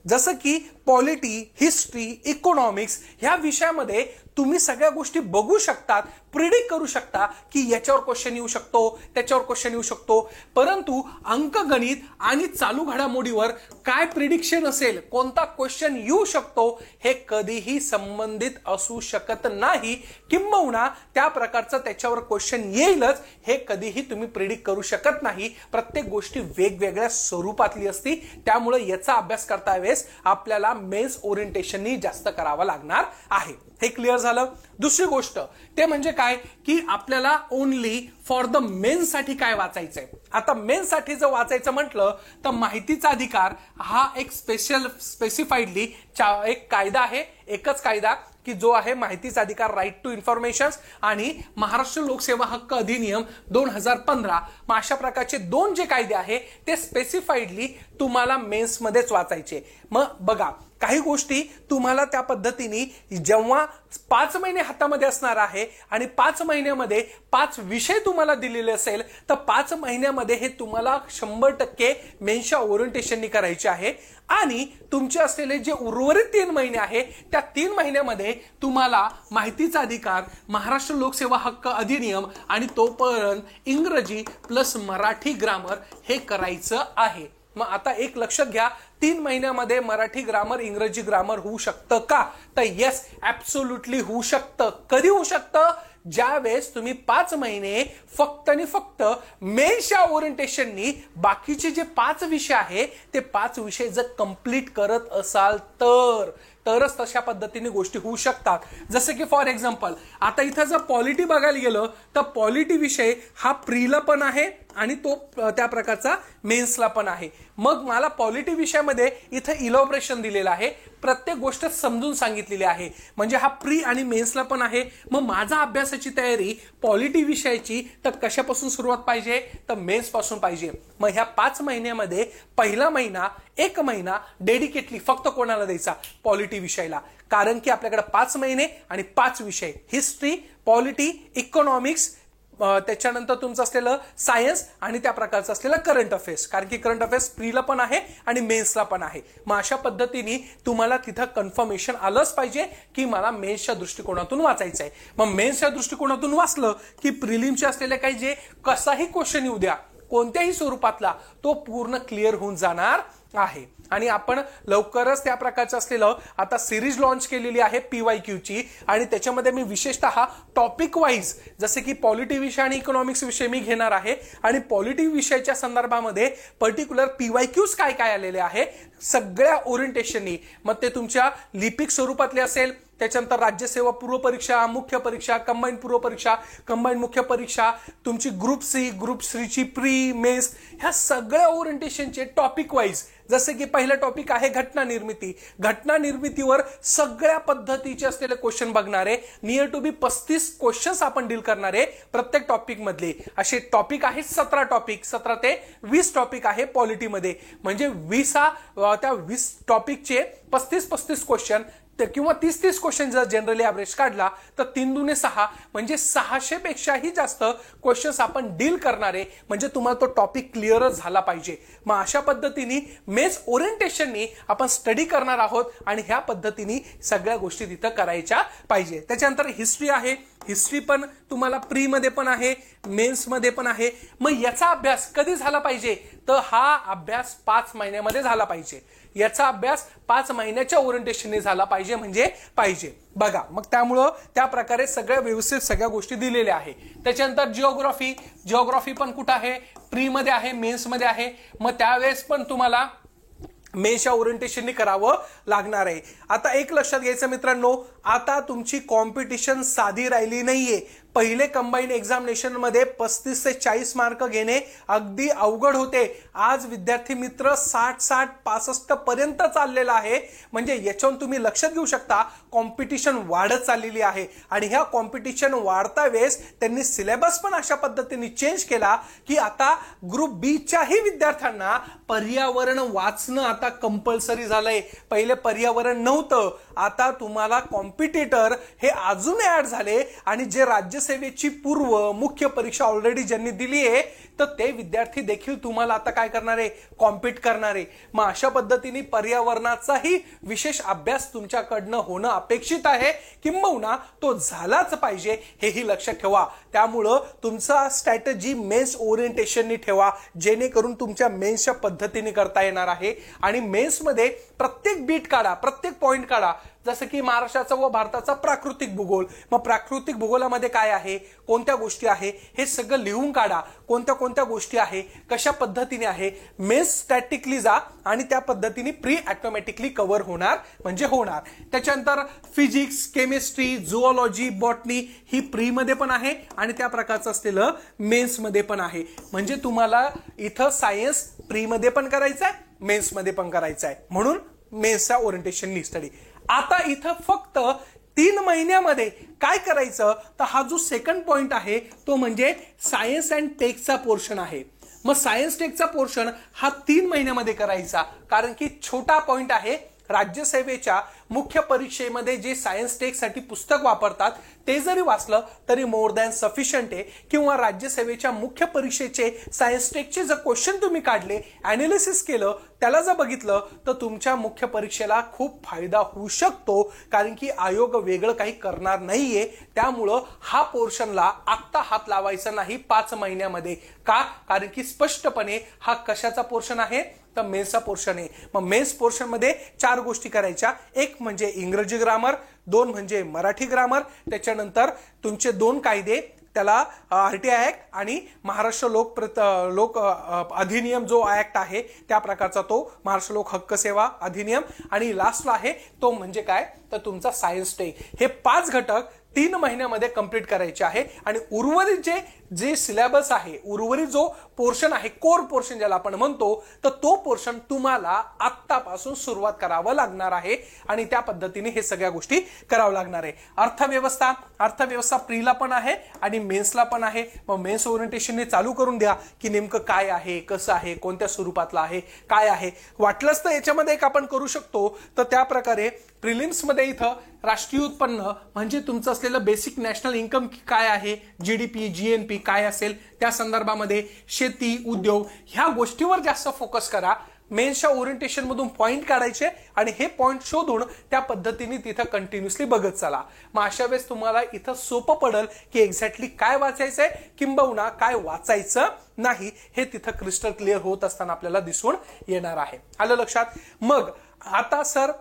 जसं की पॉलिटी, हिस्ट्री, इकॉनॉमिक्स ह्या विषयामध्ये तुम्ही सगळ्या गोष्टी बघू शकतात, प्रिडिक्ट करू शकता की याच्यावर क्वेश्चन येऊ शकतो, त्याच्यावर क्वेश्चन येऊ शकतो. परंतु अंकगणित आणि चालू घडामोडीवर काय प्रिडिक्शन असेल, कोणता क्वेश्चन येऊ शकतो हे कधीही संबंधित असू शकत नाही. किंबहुना त्या प्रकारचं त्याच्यावर क्वेश्चन येईलच हे कधीही तुम्ही प्रिडिक्ट करू शकत नाही. प्रत्येक गोष्टी वेगवेगळ्या स्वरूपातली असती. त्यामुळे याचा अभ्यास करता वेळेस आपल्याला मेन्स ओरिएंटेशननी जास्त करावा लागणार आहे. हे क्लिअर झालं. दुसरी गोष्ट ते म्हणजे काय की आपल्याला ओनली फॉर द मेन्स साठी काय वाचायचंय. आता मेन्स साठी जर वाचायचं म्हटलं तर माहितीचा अधिकार हा एक स्पेसिफाईडली एक कायदा आहे, एकच कायदा की जो आहे माहितीचा अधिकार, राईट टू इन्फॉर्मेशन आणि महाराष्ट्र लोकसेवा हक्क अधिनियम 2015. मग अशा प्रकारचे दोन जे कायदे आहे ते स्पेसिफाईडली तुम्हाला मेन्स मध्येच वाचायचे. मग बघा काही गोष्टी तुम्हाला त्या पद्धतीने जेव्हा 5 महिने हातामध्ये असणार आहे आणि 5 महिन्यामध्ये 5 विषय तुम्हाला दिलेले असेल तर 5 महिन्यामध्ये हे तुम्हाला 100% मेन्सच्या ओरिएंटेशननी करायचे आहे. आणि तुमचे असलेले जे उर्वरित 3 महिने आहे त्या 3 महिन्यामध्ये तुम्हाला माहितीचा अधिकार, महाराष्ट्र लोकसेवा हक्क अधिनियम आणि तोपर्यंत इंग्रजी प्लस मराठी ग्रामर हे करायचं आहे. मग आता एक लक्षात घ्या, 3 महिन्यामध्ये मराठी ग्रामर, इंग्रजी ग्रामर होऊ शकतं का? तर येस, ऍब्सोल्युटली होऊ शकतं. कधी होऊ शकतं? ज्या वेळेस तुम्ही 5 महिने फक्त आणि फक्त मेन्सच्या ओरिएंटेशननी बाकीचे जे 5 विषय आहे ते 5 विषय जर कंप्लीट करत असाल तरच तशा पद्धतीने गोष्टी होऊ शकतात. जसे की फॉर एक्झाम्पल, आता इथं जर पॉलिटी बघायला गेलं तर पॉलिटी विषय हा प्रीला पण आहे आणि तो त्या प्रकारचा मेन्सला पण आहे. मग मला पॉलिटी विषयामध्ये इथं इलॉबरेशन दिलेलं आहे, प्रत्येक गोष्ट समजून सांगितलेली आहे, म्हणजे हा प्री आणि मेन्सला पण आहे. मग माझा अभ्यासाची तयारी पॉलिटी विषयाची तर कशापासून सुरुवात पाहिजे? तर मेन्स पासून पाहिजे. मग ह्या 5 महिन्यामध्ये पहिला महिना, 1 महिना डेडिकेटली फक्त कोणाला द्यायचा? पॉलिटी विषयाला. कारण की आपल्याकडे 5 महिने आणि 5 विषय, हिस्ट्री, पॉलिटी, इकॉनॉमिक्स, त्याच्यानंतर तुमचं असलेलं सायन्स आणि त्या प्रकारचं असलेलं करंट अफेअर्स. कारण की करंट अफेअर्स प्रीला पण आहे आणि मेन्सला पण आहे. मग अशा पद्धतीने तुम्हाला तिथं कन्फर्मेशन आलंच पाहिजे की मला मेन्सच्या दृष्टिकोनातून वाचायचं आहे. मग मेन्सच्या दृष्टिकोनातून वाचलं की प्रिलिमचे असलेले काही जे कसाही क्वेश्चन येऊ द्या, कोणत्याही स्वरूपातला, तो पूर्ण क्लिअर होऊन जाणार आहे. आणि आपण लवकरच त्या प्रकारचं असलेलं आता सिरीज लॉन्च केलेली आहे PYQची, आणि त्याच्यामध्ये मी विशेषतः टॉपिक वाईज जसे की पॉलिटी विषय आणि इकॉनॉमिक्स विषय मी घेणार आहे. आणि पॉलिटी विषयाच्या संदर्भामध्ये पर्टिक्युलर PYQs काय काय आलेले आहे सगळ्या ओरिएंटेशननी, मग ते तुमच्या लिपिक स्वरूपातले असेल, त्याच्यानंतर राज्यसेवा पूर्व परीक्षा, मुख्य परीक्षा, कंबाईन पूर्व परीक्षा, कंबाईन मुख्य परीक्षा, तुमची ग्रुप सी, ग्रुप सीची प्री, मेन्स, ह्या सगळ्या ओरिएंटेशनचे टॉपिक वाईज, जसे की पहिला टॉपिक आहे घटना निर्मिती. घटना निर्मितीवर सगळ्या पद्धतीचे असलेले क्वेश्चन बघणारे, नियर टू बी 35 क्वेश्चन्स आपण डील करणारे प्रत्येक टॉपिक मधले. असे टॉपिक आहेत 17 टॉपिक, 17 ते 20 टॉपिक आहे पॉलिटीमध्ये. म्हणजे 20 टॉपिकचे 35 क्वेश्चन किंवा 30 क्वेश्चन जर जनरली ॲव्हरेज काढला तर 3 दुने 6 म्हणजे 600 पेक्षाही जास्त क्वेश्चन्स आपण डील करणारे, म्हणजे तुम्हाला तो टॉपिक क्लिअरच झाला पाहिजे. मग अशा पद्धतीने मेन्स ओरिएंटेशननी आपण स्टडी करणार आहोत आणि ह्या पद्धतीने सगळ्या गोष्टी तिथं करायच्या पाहिजे. त्याच्यानंतर हिस्ट्री आहे, हिस्ट्री पण तुम्हाला प्री मध्ये पण आहे, मेन्स मध्ये पण आहे. मग याचा अभ्यास कधी झाला पाहिजे? तर हा अभ्यास 5 महिन्यामध्ये झाला पाहिजे. याचा अभ्यास 5 महिन्याच्या ओरिएंटेशनने झाला पाहिजे, म्हणजे पाहिजे बघा. मग त्यामुळं त्या प्रकारे सगळ्या व्यवस्थित सगळ्या गोष्टी दिलेल्या आहे. त्याच्यानंतर जिओग्राफी पण कुठं आहे? प्री मध्ये आहे, मेन्स मध्ये आहे. मग त्यावेळेस पण तुम्हाला मेन्सच्या ओरिएंटेशननी करावं लागणार आहे. आता एक लक्षात घ्यायचं मित्रांनो, आता तुमची कॉम्पिटिशन साधी राहिली नाहीये. पहिले कंबाईन एक्झामिनेशन मध्ये 35 ते 40 मार्क घेणे अगदी अवघड होते. आज विद्यार्थी मित्र 60, 65 पर्यंत चाललेला आहे. म्हणजे याच्यावरून तुम्ही लक्षात घेऊ शकता कॉम्पिटिशन वाढत चाललेली आहे. आणि ह्या कॉम्पिटिशन वाढता वेळेस त्यांनी सिलेबस पण अशा पद्धतीने चेंज केला की आता ग्रुप बी च्याही विद्यार्थ्यांना पर्यावरण वाचणं आता कंपल्सरी झालंय. पहिले पर्यावरण नव्हतं, आता तुम्हाला कॉम्पिटिटर हे अजून ऍड झाले. आणि जे राज्यसेवेची पूर्व मुख्य परीक्षा ऑलरेडी ज्यांनी दिली आहे तर ते विद्यार्थी देखील तुम्हाला आता काय करणारे? कॉम्पिट करणारे. मग अशा पद्धतीने पर्यावरणाचाही विशेष अभ्यास तुमच्याकडनं होणं अपेक्षित आहे, किंबहुना तो झालाच पाहिजे, हेही लक्षात ठेवा. त्यामुळं तुमचा स्ट्रॅटेजी मेन्स ओरिएंटेशननी ठेवा, जेणेकरून तुमच्या मेन्सच्या पद्धतीने करता येणार आहे. आणि मेन्समध्ये प्रत्येक बीट काढा, प्रत्येक पॉइंट काढा. जसं की महाराष्ट्राचा व भारताचा प्राकृतिक भूगोल, मग प्राकृतिक भूगोलामध्ये काय आहे, कोणत्या गोष्टी आहे, हे सगळं लिहून काढा. कोणत्या कोणत्या गोष्टी आहे, कशा पद्धतीने आहे. मेन्स स्टॅटिकली जा आणि त्या पद्धतीने प्री ऑटोमॅटिकली कव्हर होणार, म्हणजे होणार. त्याच्यानंतर फिजिक्स, केमिस्ट्री, झुऑलॉजी, बॉटनी ही प्री मध्ये पण आहे आणि त्या प्रकारचं असलेलं मेन्स मध्ये पण आहे. म्हणजे तुम्हाला इथं सायन्स प्री मध्ये पण करायचं आहे, मेन्स मध्ये पण करायचं आहे. म्हणून मेन्सच्या ओरिएंटेशन स्टडी. आता इथं फक्त 3 महिन्यामध्ये काय करायचं, तर हा जो सेकंड पॉइंट आहे तो म्हणजे सायन्स अँड टेकचा पोर्शन आहे. मग सायन्स टेकचा पोर्शन हा 3 महिन्यामध्ये करायचा, कारण की छोटा पॉइंट आहे. राज्यसेवेच्या मुख्य परीक्षेमध्ये जे सायन्स टेकसाठी पुस्तक वापरतात ते जरी वाचलं तरी मोर दॅन सफिशियंट आहे. किंवा राज्यसेवेच्या मुख्य परीक्षेचे सायन्स टेकचे जर क्वेश्चन तुम्ही काढले, अनालिसिस केलं, त्याला जर बघितलं तर तुमच्या मुख्य परीक्षेला खूप फायदा होऊ शकतो. कारण की आयोग वेगळं काही करणार नाहीये. त्यामुळं हा पोर्शनला आत्ता हात लावायचा नाही 5 महिन्यामध्ये. का? कारण की स्पष्टपणे हा कशाचा पोर्शन आहे, तर मेन्सचा पोर्शन आहे. मग मेन्स पोर्शन मध्ये 4 गोष्टी करायच्या. एक म्हणजे इंग्रजी ग्रामर, 2 म्हणजे मराठी ग्रामर, त्याच्यानंतर तुमचे 2 कायदे, त्याला आरटीआय ऍक्ट आणि महाराष्ट्र लोक अधिनियम जो ऍक्ट आहे त्या प्रकारचा तो महाराष्ट्र लोक हक्क सेवा अधिनियम, आणि लास्टला आहे तो म्हणजे काय तर तुमचा सायन्स डे. हे 5 घटक 3 महिन्यामध्ये कंप्लीट करायचे आहे. आणि उर्वरित जे सिलेबस आहे, उर्वरित जो पोर्शन आहे, कोर पोर्शन ज्याला आपण म्हणतो, तर तो पोर्शन तुम्हाला आत्तापासून सुरुवात करावं लागणार आहे आणि त्या पद्धतीने हे सगळ्या गोष्टी करावं लागणार आहे. अर्थव्यवस्था प्रीला पण आहे आणि मेन्सला पण आहे. मग मेन्स ओरिएंटेशनने चालू करून द्या की नेमकं काय आहे, कसं आहे, कोणत्या स्वरूपातलं आहे, काय आहे. वाटलंच तर याच्यामध्ये एक आपण करू शकतो, तर त्या प्रकारे प्रिलिम्स मध्ये इथं राष्ट्रीय उत्पन्न म्हणजे तुमचं असलेलं बेसिक नॅशनल इन्कम काय आहे, जीडीपी, जीएनपी काय असेल, त्या संदर्भामध्ये शेती, उद्योग ह्या गोष्टीवर जास्त फोकस करा. मेन्सच्या ओरिएंटेशन मधून पॉइंट काढायचे आणि हे पॉइंट शोधून त्या पद्धतीने तिथं कंटिन्युअसली बघत चला. मग अशा वेळेस तुम्हाला इथं सोपं पडेल की एक्झॅक्टली काय वाचायचंय किंबहुना काय वाचायचं नाही हे तिथं क्रिस्टल क्लिअर होत असताना आपल्याला दिसून येणार आहे. आलं लक्षात? मग आता सर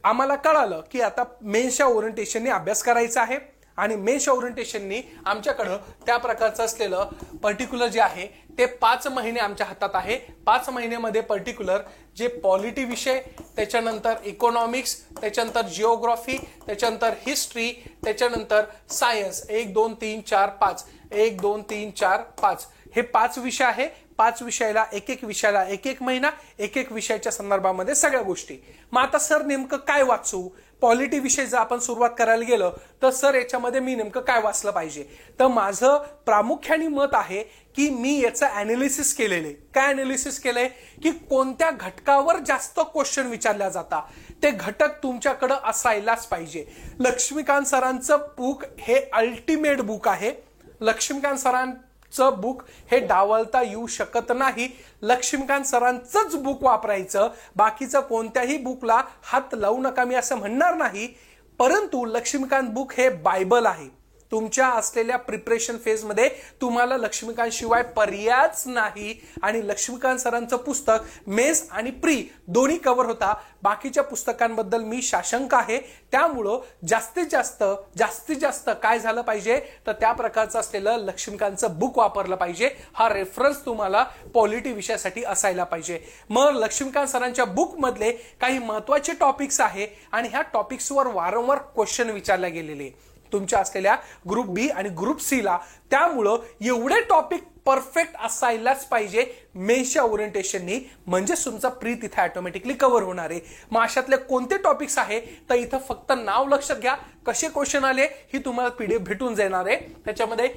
आम्हाला कळालं की आता मेन्सच्या ओरिएंटेशनने अभ्यास करायचा आहे आणि मेन्सच्या ओरिएंटेशननी आमच्याकडं त्या प्रकारचं असलेलं पर्टिक्युलर जे आहे ते 5 महिने आमच्या हातात आहे. 5 महिन्यामध्ये पर्टिक्युलर जे पॉलिटी विषय, त्याच्यानंतर इकॉनॉमिक्स, त्याच्यानंतर जिओग्राफी, त्याच्यानंतर हिस्ट्री, त्याच्यानंतर सायन्स 1 2 3 4 5 1 2 3 4 5 हे 5 विषय आहे. 5 विषयाला एक विषयाला एक महिना, एक विषयाच्या संदर्भामध्ये सगळ्या गोष्टी. मग आता सर नेमकं काय वाचू? पॉलिटी विषय जर आपण सुरुवात करायला गेलो तर सर याच्यामध्ये मी नेमकं काय वाचलं पाहिजे? तर माझं प्रामुख्याने मत आहे की मी याचं अनालिसिस केलेले. काय अनालिसिस केलंय की कोणत्या घटकावर जास्त क्वेश्चन विचारल्या जातात, ते घटक तुमच्याकडे असायलाच पाहिजे. लक्ष्मीकांत सरांचं बुक हे अल्टिमेट बुक आहे. लक्ष्मीकांत सरांचं बुक हे डावलता येऊ शकत नाही. लक्ष्मीकांत सरांचंच बुक वापरायचं, बाकीचं कोणत्याही बुकला हात लावू नका मी असं म्हणणार नाही. परंतु लक्ष्मीकांत बुक हे बायबल आहे. तुमच्या असलेल्या प्रिपरेशन फेजमध्ये तुम्हाला लक्ष्मीकांत शिवाय पर्यायच नाही. आणि लक्ष्मीकांत सरांचं पुस्तक मेन्स आणि प्री दोन्ही कव्हर होता. बाकीच्या पुस्तकांबद्दल मी साशंक आहे. त्यामुळं जास्तीत जास्त काय झालं पाहिजे तर त्या प्रकारचं असलेलं लक्ष्मीकांतचं बुक वापरलं पाहिजे. हा रेफरन्स तुम्हाला पॉलिटी विषयासाठी असायला पाहिजे. मग लक्ष्मीकांत सरांच्या बुक मधले काही महत्वाचे टॉपिक्स आहे आणि ह्या टॉपिक्सवर वारंवार क्वेश्चन विचारले गेलेले तुमच्या असलेल्या ग्रुप बी आणि ग्रुप सी ला. त्यामुळं एवढे टॉपिक परफेक्ट असायलाच पाहिजे मेन्सच्या ओरिएंटेशननी, म्हणजे तुमचा प्री तिथे ऑटोमॅटिकली कव्हर होणार आहे. मग अशातले कोणते टॉपिक्स आहे तर इथं फक्त नाव लक्षात घ्या. कसे क्वेश्चन आले ही तुम्हाला पीडीएफ भेटून जाणार आहे. त्याच्यामध्ये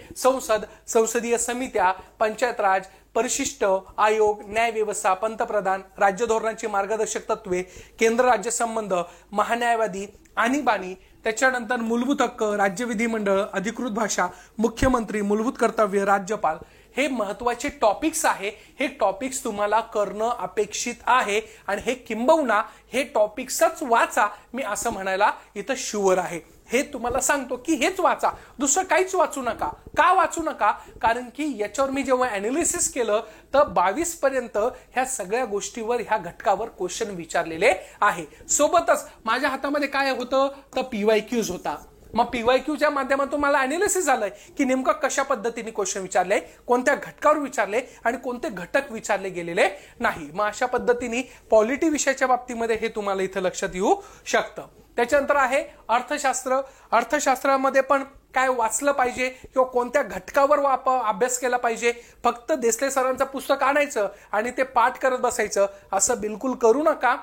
संसदीय समित्या, पंचायत राज, परिशिष्ट आयोग, न्याय व्यवस्था, पंतप्रधान, राज्य धोरणांची मार्गदर्शक तत्वे, केंद्र राज्य संबंध, महान्यायवादी, आणीबाणी, त्याच्यानंतर मूलभूत हक्क, राज्य विधिमंडळ, अधिकृत भाषा, मुख्यमंत्री, मूलभूत कर्तव्य, राज्यपाल, हे महत्वाचे टॉपिक्स आहे. हे टॉपिक्स तुम्हाला करणं अपेक्षित आहे आणि हे किंबहुना हे टॉपिक्सच वाचा मी असं म्हणायला इथं शुअर आहे. हे तुम्हाला सांगतो की हेच वाचा, दुसरं काहीच वाचू नका. का वाचू नका? कारण की याच्यावर मी जेव्हा अनालिसिस केलं तर 22 पर्यंत ह्या सगळ्या गोष्टीवर, ह्या घटकावर क्वेश्चन विचारलेले आहे. सोबतच माझ्या हातामध्ये काय होतं तर PYQs होता. मग PYQच्या माध्यमातून मला अनालिसिस झालंय की नेमकं कशा पद्धतीने क्वेश्चन विचारले, कोणत्या घटकावर विचारले आणि कोणते घटक विचारले गेलेले नाही. मग अशा पद्धतीने पॉलिटी विषयाच्या बाबतीमध्ये हे तुम्हाला इथं लक्षात येऊ शकतं. त्याच्यानंतर आहे अर्थशास्त्र. अर्थशास्त्रामध्ये पण काय वाचलं पाहिजे किंवा कोणत्या घटकावर अभ्यास केला पाहिजे. फक्त देसले सरांचं पुस्तक आणायचं आणि ते पाठ करत बसायचं असं बिलकुल करू नका.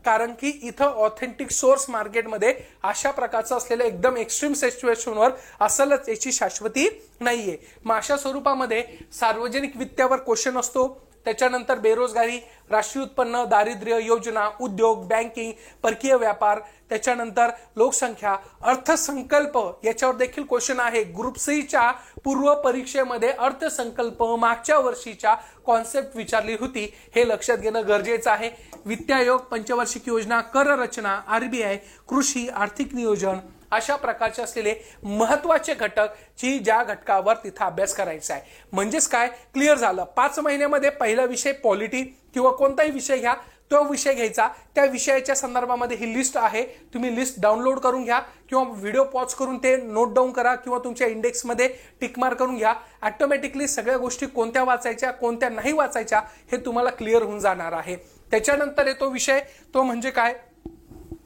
कारण की इथं ऑथेंटिक सोर्स मार्केटमध्ये अशा प्रकारचं असलेलं एकदम एक्स्ट्रीम सिच्युएशनवर असलच याची शाश्वती नाहीये. मग अशा स्वरूपामध्ये सार्वजनिक वित्तावर क्वेश्चन असतो. त्याच्यानंतर बेरोजगारी, राष्ट्रीय उत्पन्न, दारिद्र्य, योजना, उद्योग, बँकिंग, परकीय व्यापार, त्याच्यानंतर लोकसंख्या, अर्थसंकल्प याच्यावर देखील क्वेश्चन आहे. ग्रुप सी च्या पूर्व परीक्षेमध्ये अर्थसंकल्प मागच्या वर्षीच्या कॉन्सेप्ट विचारली होती, हे लक्षात घेणं गरजेचं आहे. वित्त आयोग, पंचवार्षिक योजना, कर रचना, RBI, कृषी, आर्थिक नियोजन, अशा प्रकारचे असलेले महत्वाचे घटक जी ज्या घटकावर तिथं अभ्यास करायचा आहे. म्हणजेच काय क्लिअर झालं, 5 महिन्यामध्ये पहिला विषय पॉलिटी किंवा कोणताही विषय घ्या, तो विषय घ्यायचा. त्या विषयाच्या संदर्भामध्ये ही लिस्ट आहे, तुम्ही लिस्ट डाउनलोड करून घ्या किंवा व्हिडिओ पॉज करून ते नोट डाऊन करा किंवा तुमच्या इंडेक्समध्ये टिक मार्क करून घ्या. ऑटोमॅटिकली सगळ्या गोष्टी कोणत्या वाचायच्या कोणत्या नाही वाचायच्या हे तुम्हाला क्लिअर होऊन जाणार आहे. त्याच्यानंतर येतो विषय, तो म्हणजे काय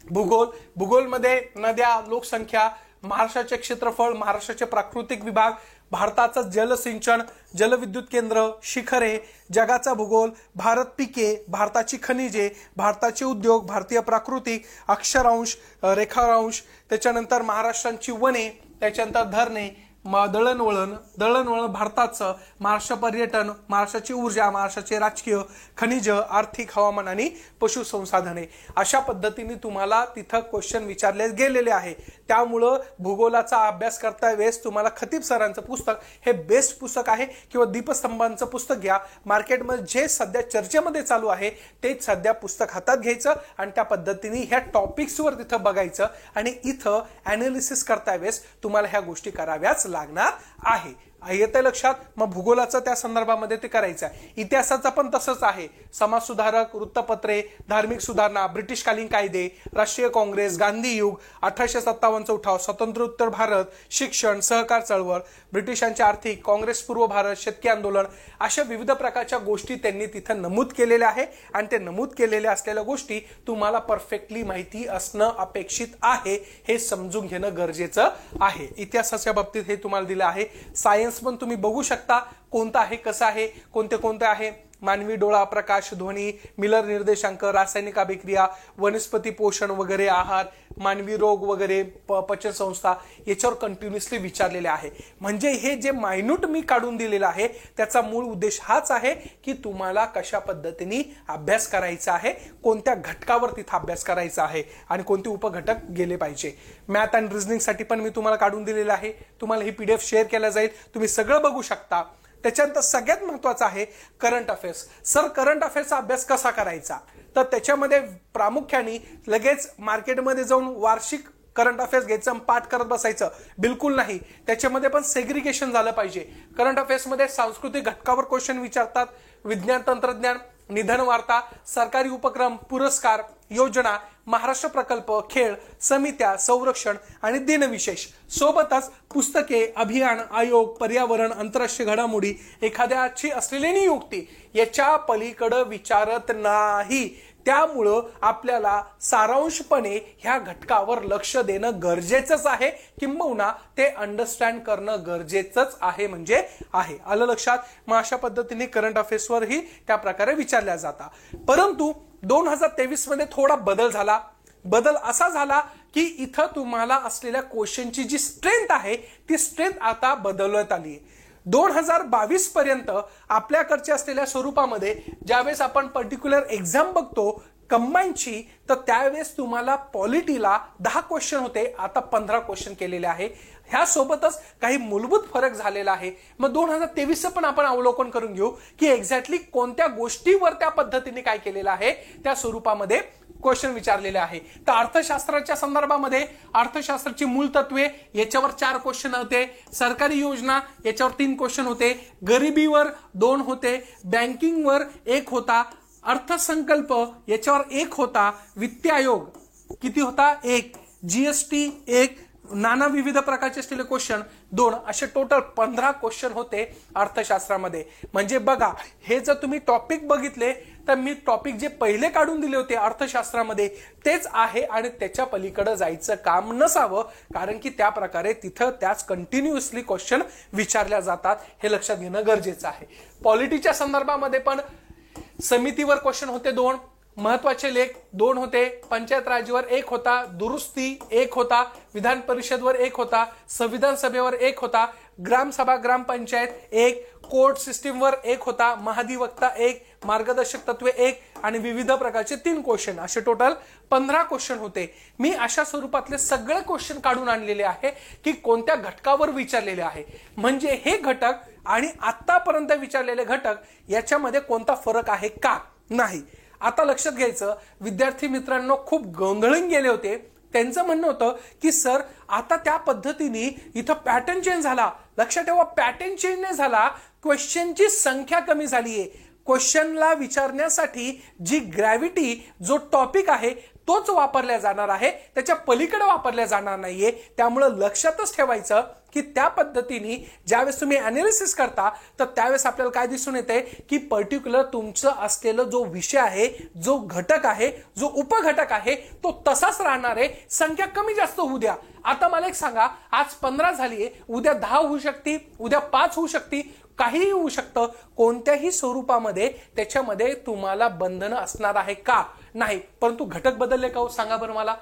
भूगोल. भूगोलमध्ये नद्या, लोकसंख्या, महाराष्ट्राचे क्षेत्रफळ, महाराष्ट्राचे प्राकृतिक विभाग, भारताचं जलसिंचन, जलविद्युत केंद्र, शिखरे, जगाचा भूगोल, भारत पिके, भारताची खनिजे, भारताचे उद्योग, भारतीय प्राकृतिक, अक्षरांश, रेखांश, त्याच्यानंतर महाराष्ट्राची वने, त्याच्यानंतर धरणे, दळणवळण भारताचं, महाराष्ट्र पर्यटन, महाराष्ट्राची ऊर्जा, महाराष्ट्राचे राजकीय, खनिज, आर्थिक, हवामान आणि पशुसंसाधने. अशा पद्धतीने तुम्हाला तिथं क्वेश्चन विचारले गेलेले आहे. त्यामुळं भूगोलाचा अभ्यास करता वेळेस तुम्हाला खतीब सरांचं पुस्तक हे बेस्ट पुस्तक आहे किंवा दीपस्तंभांचं पुस्तक घ्या. मार्केटमध्ये जे सध्या चर्चेमध्ये चालू आहे तेच सध्या पुस्तक हातात घ्यायचं आणि त्या पद्धतीने ह्या टॉपिक्सवर तिथं बघायचं आणि इथं अनालिसिस करता वेळेस तुम्हाला ह्या गोष्टी कराव्याच लागणार आहे. येते लक्षात. मग भूगोलाचं त्या संदर्भामध्ये ते करायचं आहे. इतिहासाचं पण तसंच आहे. समाज सुधारक, वृत्तपत्रे, धार्मिक सुधारणा, ब्रिटिशकालीन कायदे, राष्ट्रीय काँग्रेस, गांधी युग, 1857चा उठाव, स्वातंत्र्योत्तर भारत, शिक्षण, सहकार चळवळ, ब्रिटिशांचे आर्थिक, काँग्रेसपूर्व भारत, शेतकरी आंदोलन, अशा विविध प्रकारच्या गोष्टी त्यांनी तिथं नमूद केलेल्या आहे आणि ते नमूद केलेल्या असलेल्या गोष्टी तुम्हाला परफेक्टली माहिती असणं अपेक्षित आहे. हे समजून घेणं गरजेचं आहे. इतिहासाच्या बाबतीत हे तुम्हाला दिलं आहे. सायन्स पण तुम्ही बघू शकता कोणता आहे, कसं आहे, कोणते आहे. मानवी डोळा, प्रकाश, ध्वनी, मिलर निर्देशांक, रासायनिक अभिक्रिया, वनस्पती पोषण वगैरे, आहार, मानवी रोग वगैरे, पचन संस्था, याच्यावर कंटिन्युअसली विचारलेले आहे. म्हणजे हे जे मायन्यूट मी काढून दिलेलं आहे त्याचा मूळ उद्देश हाच आहे की तुम्हाला कशा पद्धतीने अभ्यास करायचा आहे, कोणत्या घटकावर तिथं अभ्यास करायचा आहे आणि कोणते उपघटक गेले पाहिजे. मॅथ अँड रिझनिंग साठी पण मी तुम्हाला काढून दिलेलं आहे. तुम्हाला ही PDF शेअर केला जाईल, तुम्ही सगळं बघू शकता. त्याच्यानंतर सगळ्यात महत्वाचं आहे करंट अफेअर्स. सर करंट अफेअर्सचा अभ्यास कसा करायचा, तर त्याच्यामध्ये प्रामुख्याने लगेच मार्केटमध्ये जाऊन वार्षिक करंट अफेअर्स घ्यायचं पाठ करत बसायचं बिलकुल नाही. त्याच्यामध्ये पण सेग्रिगेशन झालं पाहिजे. करंट अफेअर्समध्ये सांस्कृतिक घटकावर क्वेश्चन विचारतात, विज्ञान तंत्रज्ञान, निधन वार्ता, सरकारी उपक्रम, पुरस्कार, योजना, महाराष्ट्र प्रकल्प, खेळ, समित्या, संरक्षण आणि दिनविशेष, सोबतच पुस्तके, अभियान, आयोग, पर्यावरण, आंतरराष्ट्रीय घडामोडी, एखाद्याची असलेली नियुक्ती याच्या पलीकडे विचारत नाही. त्यामुळं आपल्याला सारांशपणे ह्या घटकावर लक्ष देणं गरजेचंच आहे, किंबहुना ते अंडरस्टँड करणं गरजेचंच आहे म्हणजे आहे. आलं लक्षात. मग अशा पद्धतीने करंट अफेअर्सवरही त्या प्रकारे विचारल्या जातात. परंतु 2023 मध्ये थोडा बदल झाला. बदल असा झाला की इथं तुम्हाला असलेल्या क्वेश्चनची जी स्ट्रेंथ आहे ती स्ट्रेंथ आता बदलण्यात आली आहे. 2022 पर्यंत आपल्याकडच्या असलेल्या स्वरूपामध्ये ज्यावेळेस आपण पर्टिक्युलर एक्झाम बघतो कंबाईनची, तर त्यावेळेस तुम्हाला पॉलिटीला 10 क्वेश्चन होते, आता 15 क्वेश्चन केलेले आहे. ह्या सोबतच काही मूलभूत फरक झालेला आहे. मग 2023 पण आपण अवलोकन करून घेऊ की एक्झॅक्टली कोणत्या गोष्टीवर त्या पद्धतीने काय केलेलं आहे, त्या स्वरूपामध्ये क्वेश्चन विचारलेले आहे. तर अर्थशास्त्राच्या संदर्भामध्ये अर्थशास्त्राची मूळ तत्वे याच्यावर 4 क्वेश्चन होते, सरकारी योजना याच्यावर 3 क्वेश्चन होते, गरिबीवर 2 होते, बँकिंगवर 1 होता, अर्थसंकल्प याच्यावर 1 होता, वित्त आयोग किती होता 1, GST 1, नाना विविध प्रकारचे असलेले क्वेश्चन 2, असे टोटल 15 क्वेश्चन होते अर्थशास्त्रामध्ये. म्हणजे बघा, हे जर तुम्ही टॉपिक बघितले तर मी टॉपिक जे पहिले काढून दिले होते अर्थशास्त्रामध्ये तेच आहे आणि त्याच्या पलीकडे जायचं काम नसावं, कारण की त्या प्रकारे तिथं त्याच कंटिन्युअसली क्वेश्चन विचारल्या जातात. हे लक्षात घेणं गरजेचं आहे. पॉलिटीच्या संदर्भामध्ये पण समितीवर क्वेश्चन होते 2, महत्वाचे लेख 2 होते, पंचायत राजवर 1 होता, दुरुस्ती 1 होता, विधान परिषदवर 1 होता, संविधान सभेवर 1 होता, ग्रामसभा ग्रामपंचायत 1, कोर्ट सिस्टीमवर 1 होता, महाधिवक्ता 1, मार्गदर्शक तत्वे 1 आणि विविध प्रकारचे 3 क्वेश्चन, असे टोटल 15 क्वेश्चन होते. मी अशा स्वरूपातले सगळे क्वेश्चन काढून आणलेले आहे की कोणत्या घटकावर विचारलेले आहे, म्हणजे हे घटक आणि आतापर्यंत विचारलेले घटक याच्यामध्ये कोणता फरक आहे का नाही. आता लक्षात घ्यायचं, विद्यार्थी मित्रांनो खूप गोंधळून गेले होते त्यांचं म्हणणं होतं की सर आता त्या पद्धतीने इथं पॅटर्न चेंज झाला. लक्षात ठेवा, पॅटर्न चेंज नाही झाला, क्वेश्चनची संख्या कमी झाली आहे. क्वेश्चनला विचारण्यासाठी जी ग्रॅव्हिटी, जो टॉपिक आहे तोच वापरला जाणार आहे, त्याच्या पलीकडे वापरल्या जाणार नाहीये. त्यामुळं लक्षातच ठेवायचं की त्या पद्धतीने ज्यावेळेस तुम्ही अनालिसिस करता तर त्यावेळेस आपल्याला काय दिसून येते की पर्टिक्युलर तुमचं असलेलं जो विषय आहे, जो घटक आहे, जो उपघटक आहे तो तसाच राहणार आहे. संख्या कमी जास्त होऊ द्या. आता मला एक सांगा, आज 15 झालीये, उद्या 10 होऊ शकते, उद्या 5 होऊ शकते, काहीही होऊ शकतं. कोणत्याही स्वरूपामध्ये त्याच्यामध्ये तुम्हाला बंधनं असणार आहे का? नाही. परंतु घटक बदलले का हो? सांगा बरं मला.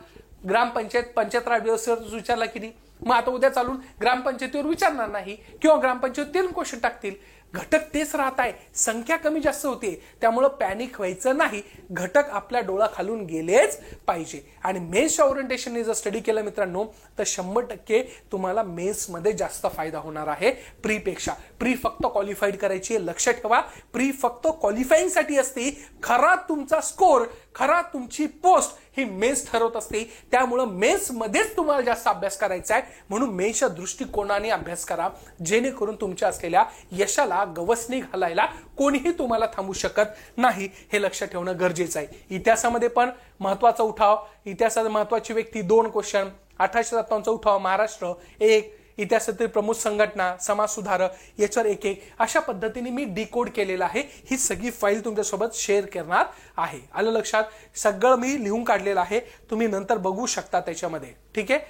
ग्रामपंचायत 75 दिवसावर विचारला की नाही, मग आता उद्या चालून ग्रामपंचायतीवर विचारणार नाही किंवा ग्रामपंचायतीवर क्वेश्चन टाकतील. घटक तेच राहत आहे, संख्या कमी जास्त होते. त्यामुळं पॅनिक व्हायचं नाही. घटक आपल्या डोळ्याखालून गेलेच पाहिजे. आणि मेन्सच्या ओरिएंटेशनने जर स्टडी केलं मित्रांनो तर 100% तुम्हाला मेन्समध्ये जास्त फायदा होणार आहे प्रीपेक्षा. प्री फक्त क्वालिफाईड करायची आहे. लक्षात ठेवा, प्री फक्त क्वालिफाईंगसाठी असते. खरा तुमचा स्कोर, खरा तुमची पोस्ट ही मेन्स ठरवत असते. त्यामुळं मेन्समध्येच तुम्हाला जास्त अभ्यास करायचा आहे. म्हणून मेन्सच्या दृष्टिकोनाने अभ्यास करा, जेणेकरून तुमच्या असलेल्या यशाला गवसणी घालायला कोणीही तुम्हाला थांबू शकत नाही. हे लक्षात ठेवणं गरजेचं आहे. इतिहासामध्ये पण महत्वाचा उठाव, इतिहासात महत्वाची व्यक्ती 2 क्वेश्चन, 1857 उठाव महाराष्ट्र 1, इतिहासातील प्रमुख संघटना, समाज सुधारक याच्यावर 1-1 अशा पद्धतीने मी डिकोड केलेलं आहे. ही सगळी फाईल तुमच्यासोबत शेअर करणार आहे. आलं लक्षात? सगळं मी लिहून काढलेलं आहे, तुम्ही नंतर बघू शकता त्याच्यामध्ये. ठीक आहे.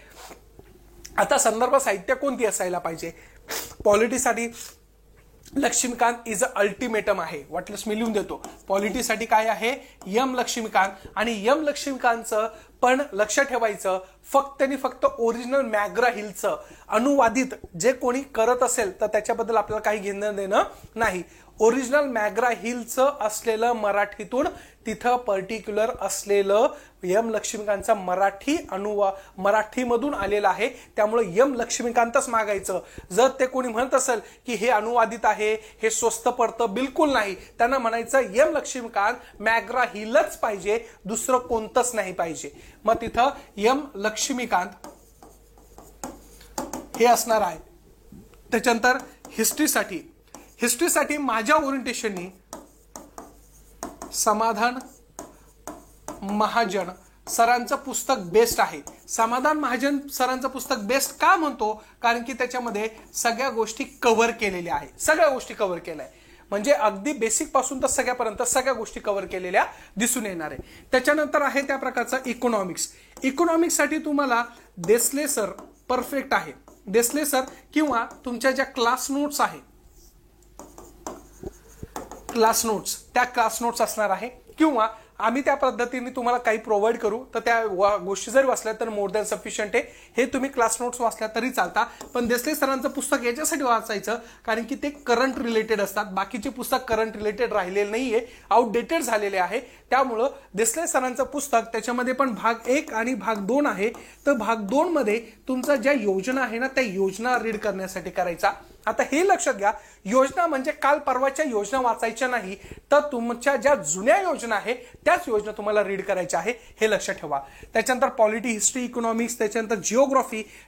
आता संदर्भ साहित्य कोणती असायला पाहिजे? पॉलिटीसाठी लक्ष्मीकांत इज अ अल्टिमेटम आहे. वाटलंच मी लिहून देतो. पॉलिटीसाठी काय आहे? एम लक्ष्मीकांत. आणि एम लक्ष्मीकांतचं पण लक्षात ठेवायचं, फक्त आणि फक्त ओरिजिनल मॅग्रा हिलचं अनुवादित जे कोणी करत असेल तर त्याच्याबद्दल आपल्याला काही घेणं देणं नाही. ओरिजिनल मॅग्रा हिलचं असलेलं मराठीतून तिथं पर्टिक्युलर असलेलं एम लक्ष्मीकांतचा मराठीमधून आलेला आहे. त्यामुळे एम लक्ष्मीकांतच मागायचं. जर ते कोणी म्हणत असेल की हे अनुवादित आहे, हे स्वस्त पडतं, बिलकुल नाही. त्यांना म्हणायचं एम लक्ष्मीकांत मॅग्रा हिलच पाहिजे, दुसरं कोणतंच नाही पाहिजे. मग तिथं एम लक्ष्मीकांत हे असणार आहे. त्याच्यानंतर हिस्ट्रीसाठी माझ्या ओरिएंटेशननी समाधान महाजन सरांचं पुस्तक बेस्ट आहे. समाधान महाजन सरांचं पुस्तक बेस्ट का म्हणतो? कारण की त्याच्यामध्ये सगळ्या गोष्टी कव्हर केलेल्या आहेत. सगळ्या गोष्टी कव्हर केल्या आहे. म्हणजे अगदी बेसिक पासून तर सगळ्यापर्यंत सगळ्या गोष्टी कव्हर केलेल्या दिसून येणार आहे. त्याच्यानंतर आहे त्या प्रकारचा इकॉनॉमिक्स. इकॉनॉमिक्ससाठी तुम्हाला देसले सर परफेक्ट आहे. देसले सर किंवा तुमच्या ज्या क्लास नोट्स आहे, क्लास नोट्स असणार आहे. किंवा आम्ही त्या पद्धतीने तुम्हाला काही प्रोव्हाइड करू तर त्या गोष्टी जरी वाचल्या तर मोर दॅन सफिशियंट आहे. हे तुम्ही क्लास नोट्स वाचल्या तरी चालता. पण देसले सरांचं पुस्तक याच्यासाठी वाचायचं कारण की ते करंट रिलेटेड असतात. बाकीचे पुस्तक करंट रिलेटेड राहिलेले नाहीये, आउटडेटेड झालेले आहे. त्यामुळं देसले सरांचं पुस्तक त्याच्यामध्ये पण भाग 1 आणि भाग 2 आहे. तर भाग 2 मध्ये तुमच्या ज्या योजना आहे ना त्या योजना रीड करण्यासाठी करायचा. आता हे लक्षात घ्या, योजना म्हणजे काल परवाच्या योजना वाचायच्या नाही, तर तुमच्या ज्या जुन्या योजना आहे त्याच योजना तुम्हाला रीड करायच्या आहे. हे लक्षात ठेवा. त्याच्यानंतर पॉलिटी, हिस्ट्री, इकॉनॉमिक्स, त्याच्यानंतर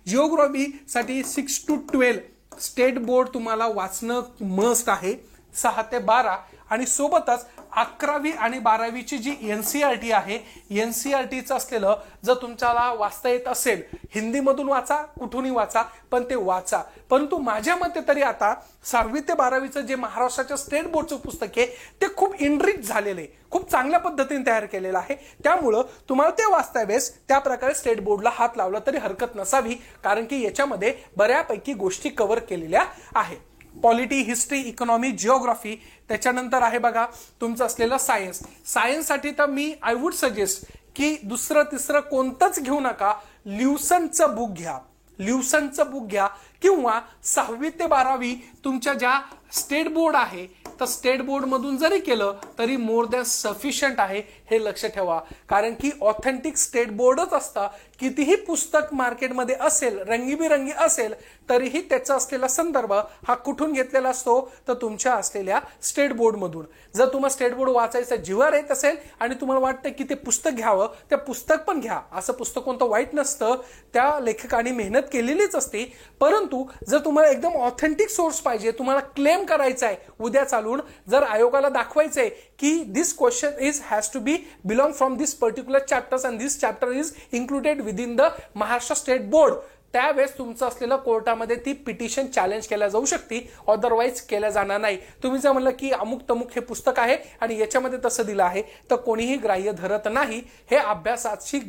जिओग्राफीसाठी 6 to 12 स्टेट बोर्ड तुम्हाला वाचणं मस्ट आहे. 6 ते 12 आणि सोबतच 11वी आणि 12वीची जी एनसीईआरटी आहे, एनसीईआरटीचं असलेलं जर तुमच्याला वाचता येत असेल, हिंदीमधून वाचा, कुठूनही वाचा, पण ते वाचा. परंतु माझ्या मते तरी आता 6वी ते 12वीचं जे महाराष्ट्राच्या स्टेट बोर्डचं पुस्तक आहे ते खूप इनरिच झालेलं आहे, खूप चांगल्या पद्धतीने तयार केलेलं आहे. त्यामुळं तुम्हाला ते वाचता वेळेस त्या प्रकारे स्टेट बोर्डला हात लावला तरी हरकत नसावी, कारण की याच्यामध्ये बऱ्यापैकी गोष्टी कव्हर केलेल्या आहेत. Polity, history, economy, geography. त्याच्यानंतर आहे बघा तुमचं असलेलं सायन्ससाठी तर मी आय वुड सजेस्ट की दुसरं तिसरं कोणतंच घेऊ नका. ल्युसनचं बुक घ्या किंवा 6वी ते 12वी तुमच्या ज्या स्टेट बोर्ड आहे तर स्टेट बोर्ड मधून जरी केलं तरी मोर दॅन सफिशियंट आहे, हे लक्ष ठेवा. कारण की ऑथेंटिक स्टेट बोर्डच असतं. कितीही पुस्तक मार्केटमध्ये असेल, रंगीबिरंगी असेल, तरीही त्याचा असलेला संदर्भ हा कुठून घेतलेला असतो, तर तुमच्या असलेल्या स्टेट बोर्डमधून. जर तुम्हाला स्टेट बोर्ड वाचायचं जिव्हार येत असेल आणि तुम्हाला वाटतं की ते पुस्तक घ्यावं, ते पुस्तक पण घ्या. असं पुस्तक कोणतं वाईट नसतं, त्या लेखकाने मेहनत केलेलीच असते. परंतु जर तुम्हाला एकदम ऑथेंटिक सोर्स पाहिजे, तुम्हाला क्लेम करायचा आहे उद्या चालून, जर आयोगाला दाखवायचंय की this question is has to be belong from this particular chapters and this chapter is included within the Maharashtra state board, त्यावेळेस तुमचं असलेलं कोर्टामध्ये ती पिटिशन चॅलेंज केल्या जाऊ शकते, अदरवाईज केल्या जाणार नाही. तुम्ही जर म्हणलं की अमुक तमुक हे पुस्तक आहे आणि याच्यामध्ये तसं दिलं आहे, तर कोणीही ग्राह्य धरत नाही. हे अभ्यासाची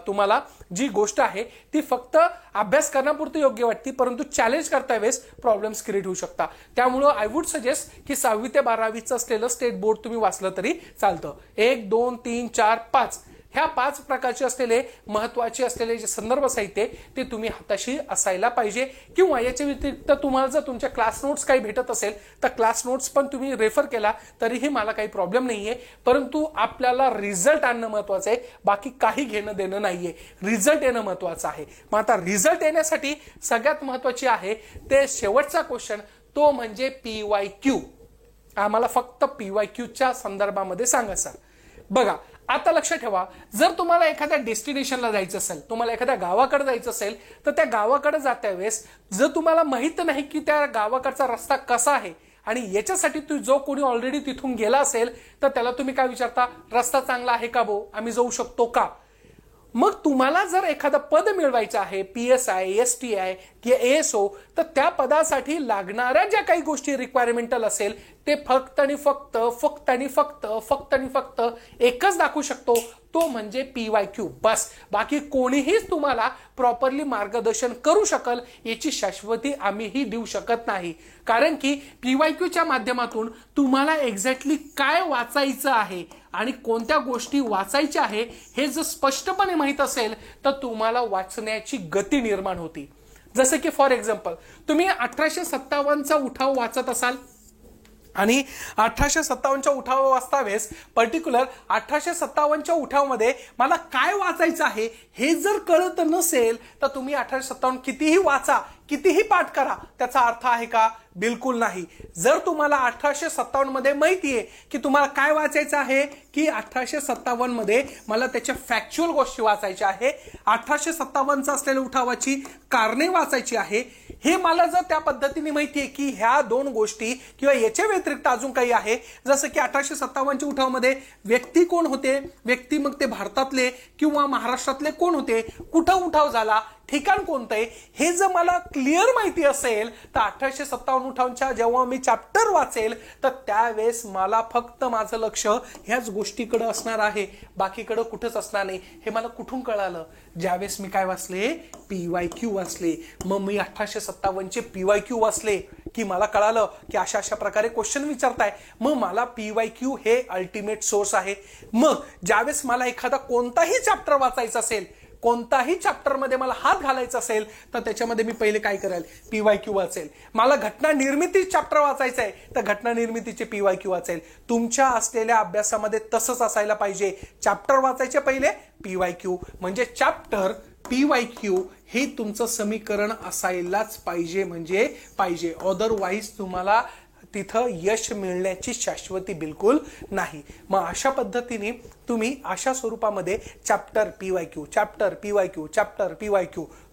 तुम्हाला जी गोष्ट आहे ती फक्त अभ्यास करण्यापुरती योग्य वाटते, परंतु चॅलेंज करता वेळेस प्रॉब्लेम्स क्रिएट होऊ शकतात. त्यामुळं आय वुड सजेस्ट की 6वी ते 12वीचं असलेलं स्टेट बोर्ड तुम्ही वाचलं तरी चालतं. 1, 2, 3, 4, 5 ह्या 5 प्रकारचे असलेले महत्वाचे असलेले जे संदर्भ साहित्य ते तुम्ही हाताशी असायला पाहिजे. किंवा याच्या व्यतिरिक्त तुम्हाला जर तुमच्या क्लास नोट्स काही भेटत असेल तर क्लास नोट्स पण तुम्ही रेफर केला तरीही मला काही प्रॉब्लेम नाहीये. परंतु आपल्याला रिझल्ट आणणं महत्वाचं आहे, बाकी काही घेणं देणं नाहीये. रिझल्ट येणं महत्वाचं आहे. मग आता रिझल्ट येण्यासाठी सगळ्यात महत्वाची आहे ते शेवटचा क्वेश्चन, तो म्हणजे PYQ. आम्हाला फक्त PYQच्या संदर्भामध्ये सांगा सर. बघा आता लक्ष ठेवा, जर तुम्हाला एखाद्या डेस्टिनेशनला जायचं असेल, तुम्हाला एखाद्या गावाकडे जायचं असेल, तर त्या गावाकडे जात्या वेळेस जर तुम्हाला माहित नाही की त्या गावाकडचा रस्ता कसा आहे आणि याच्यासाठी जो कोणी ऑलरेडी तिथून गेला असेल तर त्याला तुम्ही काय विचारता, रस्ता चांगला आहे का भाऊ, आम्ही जाऊ शकतो का. मग तुम्हाला जर एखादं पद मिळवायचं आहे, PSI, STI किंवा ASO, तर त्या पदासाठी लागणाऱ्या ज्या काही गोष्टी रिक्वायरमेंटल असेल ते फक्त आणि फक्त एकच दाखवू शकतो, तो म्हणजे PYQ. बस. बाकी कोणीहीच तुम्हाला प्रॉपरली मार्गदर्शन करू शकल याची शाश्वती आम्हीही देऊ शकत नाही. कारण की PYQच्या माध्यमातून तुम्हाला एक्झॅक्टली काय वाचायचं आहे आणि कोणत्या गोष्टी वाचायच्या आहे हे जर स्पष्टपणे माहित असेल तर तुम्हाला वाचण्याची गती निर्माण होती. जसं की फॉर एक्झाम्पल तुम्ही 1857चा उठाव वाचत असाल आणि 1857च्या उठाव वाचतावेळेस पर्टिक्युलर 1857च्या उठावामध्ये मला काय वाचायचं आहे हे जर कळत नसेल तर तुम्ही 1857 कितीही वाचा, कितीही पाठ करा, त्याचा अर्थ आहे का, बिलकुल नाही. जर तुम्हाला 1857 मध्ये माहितीये की तुम्हाला काय वाचायचं आहे की 1857 मध्ये मला त्याच्या फॅक्च्युअल गोष्टी वाचायच्या आहे, 1857चा असलेल्या उठावाची कारणे वाचायची आहे, हे मला जर त्या पद्धतीने माहितीये की ह्या 2 गोष्टी किंवा याच्या व्यतिरिक्त अजून काही आहे, जसं की 1857च्या उठावामध्ये व्यक्ती कोण होते, व्यक्ती मग ते भारतातले किंवा महाराष्ट्रातले कोण होते, कुठं उठाव झाला, ठिकाण कोणतं आहे, हे जर मला क्लिअर माहिती असेल तर 1857 उठावांच्या जेव्हा मी चॅप्टर वाचेल तर त्यावेळेस मला फक्त माझं लक्ष ह्याच गोष्टीकडे असणार आहे, बाकीकडे कुठंच असणार नाही. हे मला कुठून कळालं, ज्यावेळेस मी काय वाचले, PYQ वाचले. मग मी 1857चे PYQ वाचले की मला कळालं की अशा प्रकारे क्वेश्चन विचारताय. मग मला PYQ हे अल्टिमेट सोर्स आहे. मग ज्यावेळेस मला एखादा कोणताही चॅप्टर वाचायचा असेल, कोणताही चॅप्टर मध्ये मला हात घालायचा असेल तर त्याच्यामध्ये मी पहिले काय करेल, PYQ वाचेल. मला घटना निर्मिती चॅप्टर वाचायचं आहे तर घटना निर्मितीचे PYQ वाचेल. तुमच्या असलेल्या अभ्यासामध्ये तसंच असायला पाहिजे. चॅप्टर वाचायचे पहिले PYQ, म्हणजे चॅप्टर PYQ हे तुमचं समीकरण असायलाच पाहिजे, म्हणजे पाहिजे. अदरवाईज तुम्हाला तिथं यश मिळण्याची शाश्वती बिलकुल नाही. मग अशा पद्धतीने तुम्ही अशा स्वरूपामध्ये चॅप्टर PYQ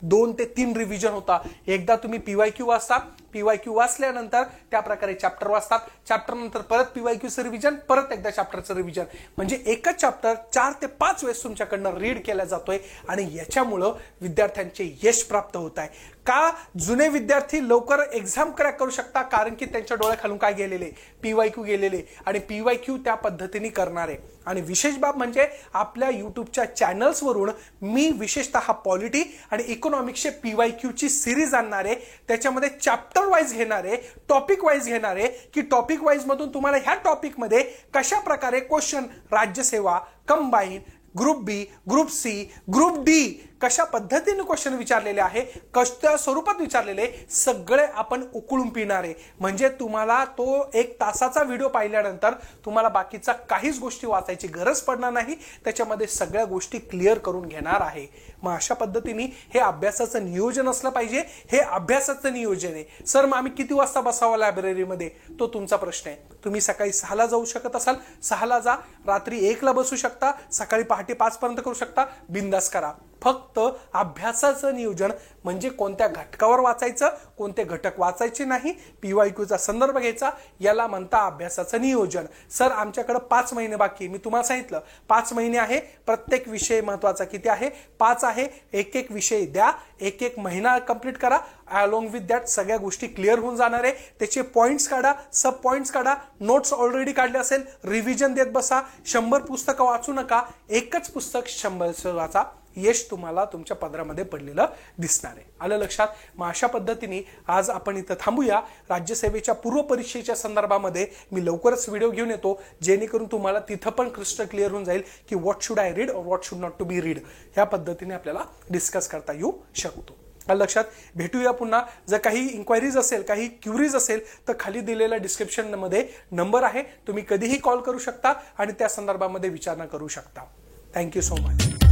2 ते 3 रिव्हिजन होता. एकदा तुम्ही PYQ वाचता, PYQ वाचल्यानंतर त्या प्रकारे चॅप्टर वाचतात, चॅप्टर नंतर परत PYQचं रिव्हिजन, परत एकदा चॅप्टरचं रिव्हिजन, म्हणजे एकच चॅप्टर 4 ते 5 वेळेस तुमच्याकडनं रीड केला जातोय आणि याच्यामुळं विद्यार्थ्यांचे यश प्राप्त होत आहे. का जुने विद्यार्थी लवकर एक्झाम क्रॅक करू शकता, कारण की त्यांच्या डोळ्याखालून काय गेलेले, PYQ गेलेले आणि PYQ त्या पद्धतीने करणारे. आणि विशेष बाब म्हणजे आपल्या युट्यूबच्या चॅनल्सवरून मी विशेषतः पॉलिटी आणि इकॉनॉमिक्सचे PYQची सिरीज आणणारे, त्याच्यामध्ये चॅप्टर वाईज घेणारे, टॉपिक वाईज घेणारे, की टॉपिक वाईज मधून तुम्हाला ह्या टॉपिकमध्ये कशा प्रकारे क्वेश्चन राज्यसेवा, combine, group B, group C, group D कशा पद्धतीने क्वेश्चन विचारलेले आहे, कशा स्वरूपात विचारलेले, सगळे आपण उकळून पिणार आहे. म्हणजे तुम्हाला तो 1 तासाचा व्हिडिओ पाहिल्यानंतर तुम्हाला बाकीचा काहीच गोष्टी वाचायची गरज पडणार नाही. त्याच्यामध्ये सगळ्या गोष्टी क्लिअर करून घेणार आहे. मग अशा पद्धतीने हे अभ्यासाचं नियोजन असलं पाहिजे. हे अभ्यासाचं नियोजन आहे. सर मग आम्ही किती वाजता बसावं लायब्ररीमध्ये, तो तुमचा प्रश्न आहे. तुम्ही सकाळी 6ला जाऊ शकत असाल 6ला जा, रात्री 1ला बसू शकता, सकाळी पहाटे 5 पर्यंत करू शकता, बिंदास करा. फक्त अभ्यासाचं नियोजन म्हणजे कोणत्या घटकावर वाचायचं, कोणते घटक वाचायचे नाही, PYQचा संदर्भ घ्यायचा, याला म्हणता अभ्यासाचं नियोजन. सर आमच्याकडे 5 महिने बाकी, मी तुम्हाला सांगितलं 5 महिने आहे. प्रत्येक विषय महत्वाचा किती आहे, 5 आहे. एक विषय द्या, एक महिना कंप्लीट करा. अलॉंग विथ दॅट सगळ्या गोष्टी क्लिअर होऊन जाणार आहे. त्याचे पॉईंट्स काढा, सब पॉईंट्स काढा, नोट्स ऑलरेडी काढले असेल, रिव्हिजन देत बसा. 100 पुस्तकं वाचू नका, एकच पुस्तक 100 वाचा. यश तुम्हाला तुमच्या पदरामध्ये पडलेलं दिसणार आहे. आलं लक्षात? मग अशा पद्धतीने आज आपण इथं थांबूया. राज्यसेवेच्या पूर्व परीक्षेच्या संदर्भामध्ये मी लवकरच व्हिडिओ घेऊन येतो, जेणेकरून तुम्हाला तिथं पण क्रिस्टल क्लिअर होऊन जाईल की what should I read or what should not to be read. ह्या पद्धतीने आपल्याला डिस्कस करता येऊ शकतो. लक्षात? भेटूया पुन्हा. जर काही इन्क्वायरीज असेल, काही क्युरीज असेल तर खाली दिलेल्या डिस्क्रिप्शनमध्ये नंबर आहे, तुम्ही कधीही कॉल करू शकता आणि त्या संदर्भामध्ये विचारणा करू शकता. Thank you so much.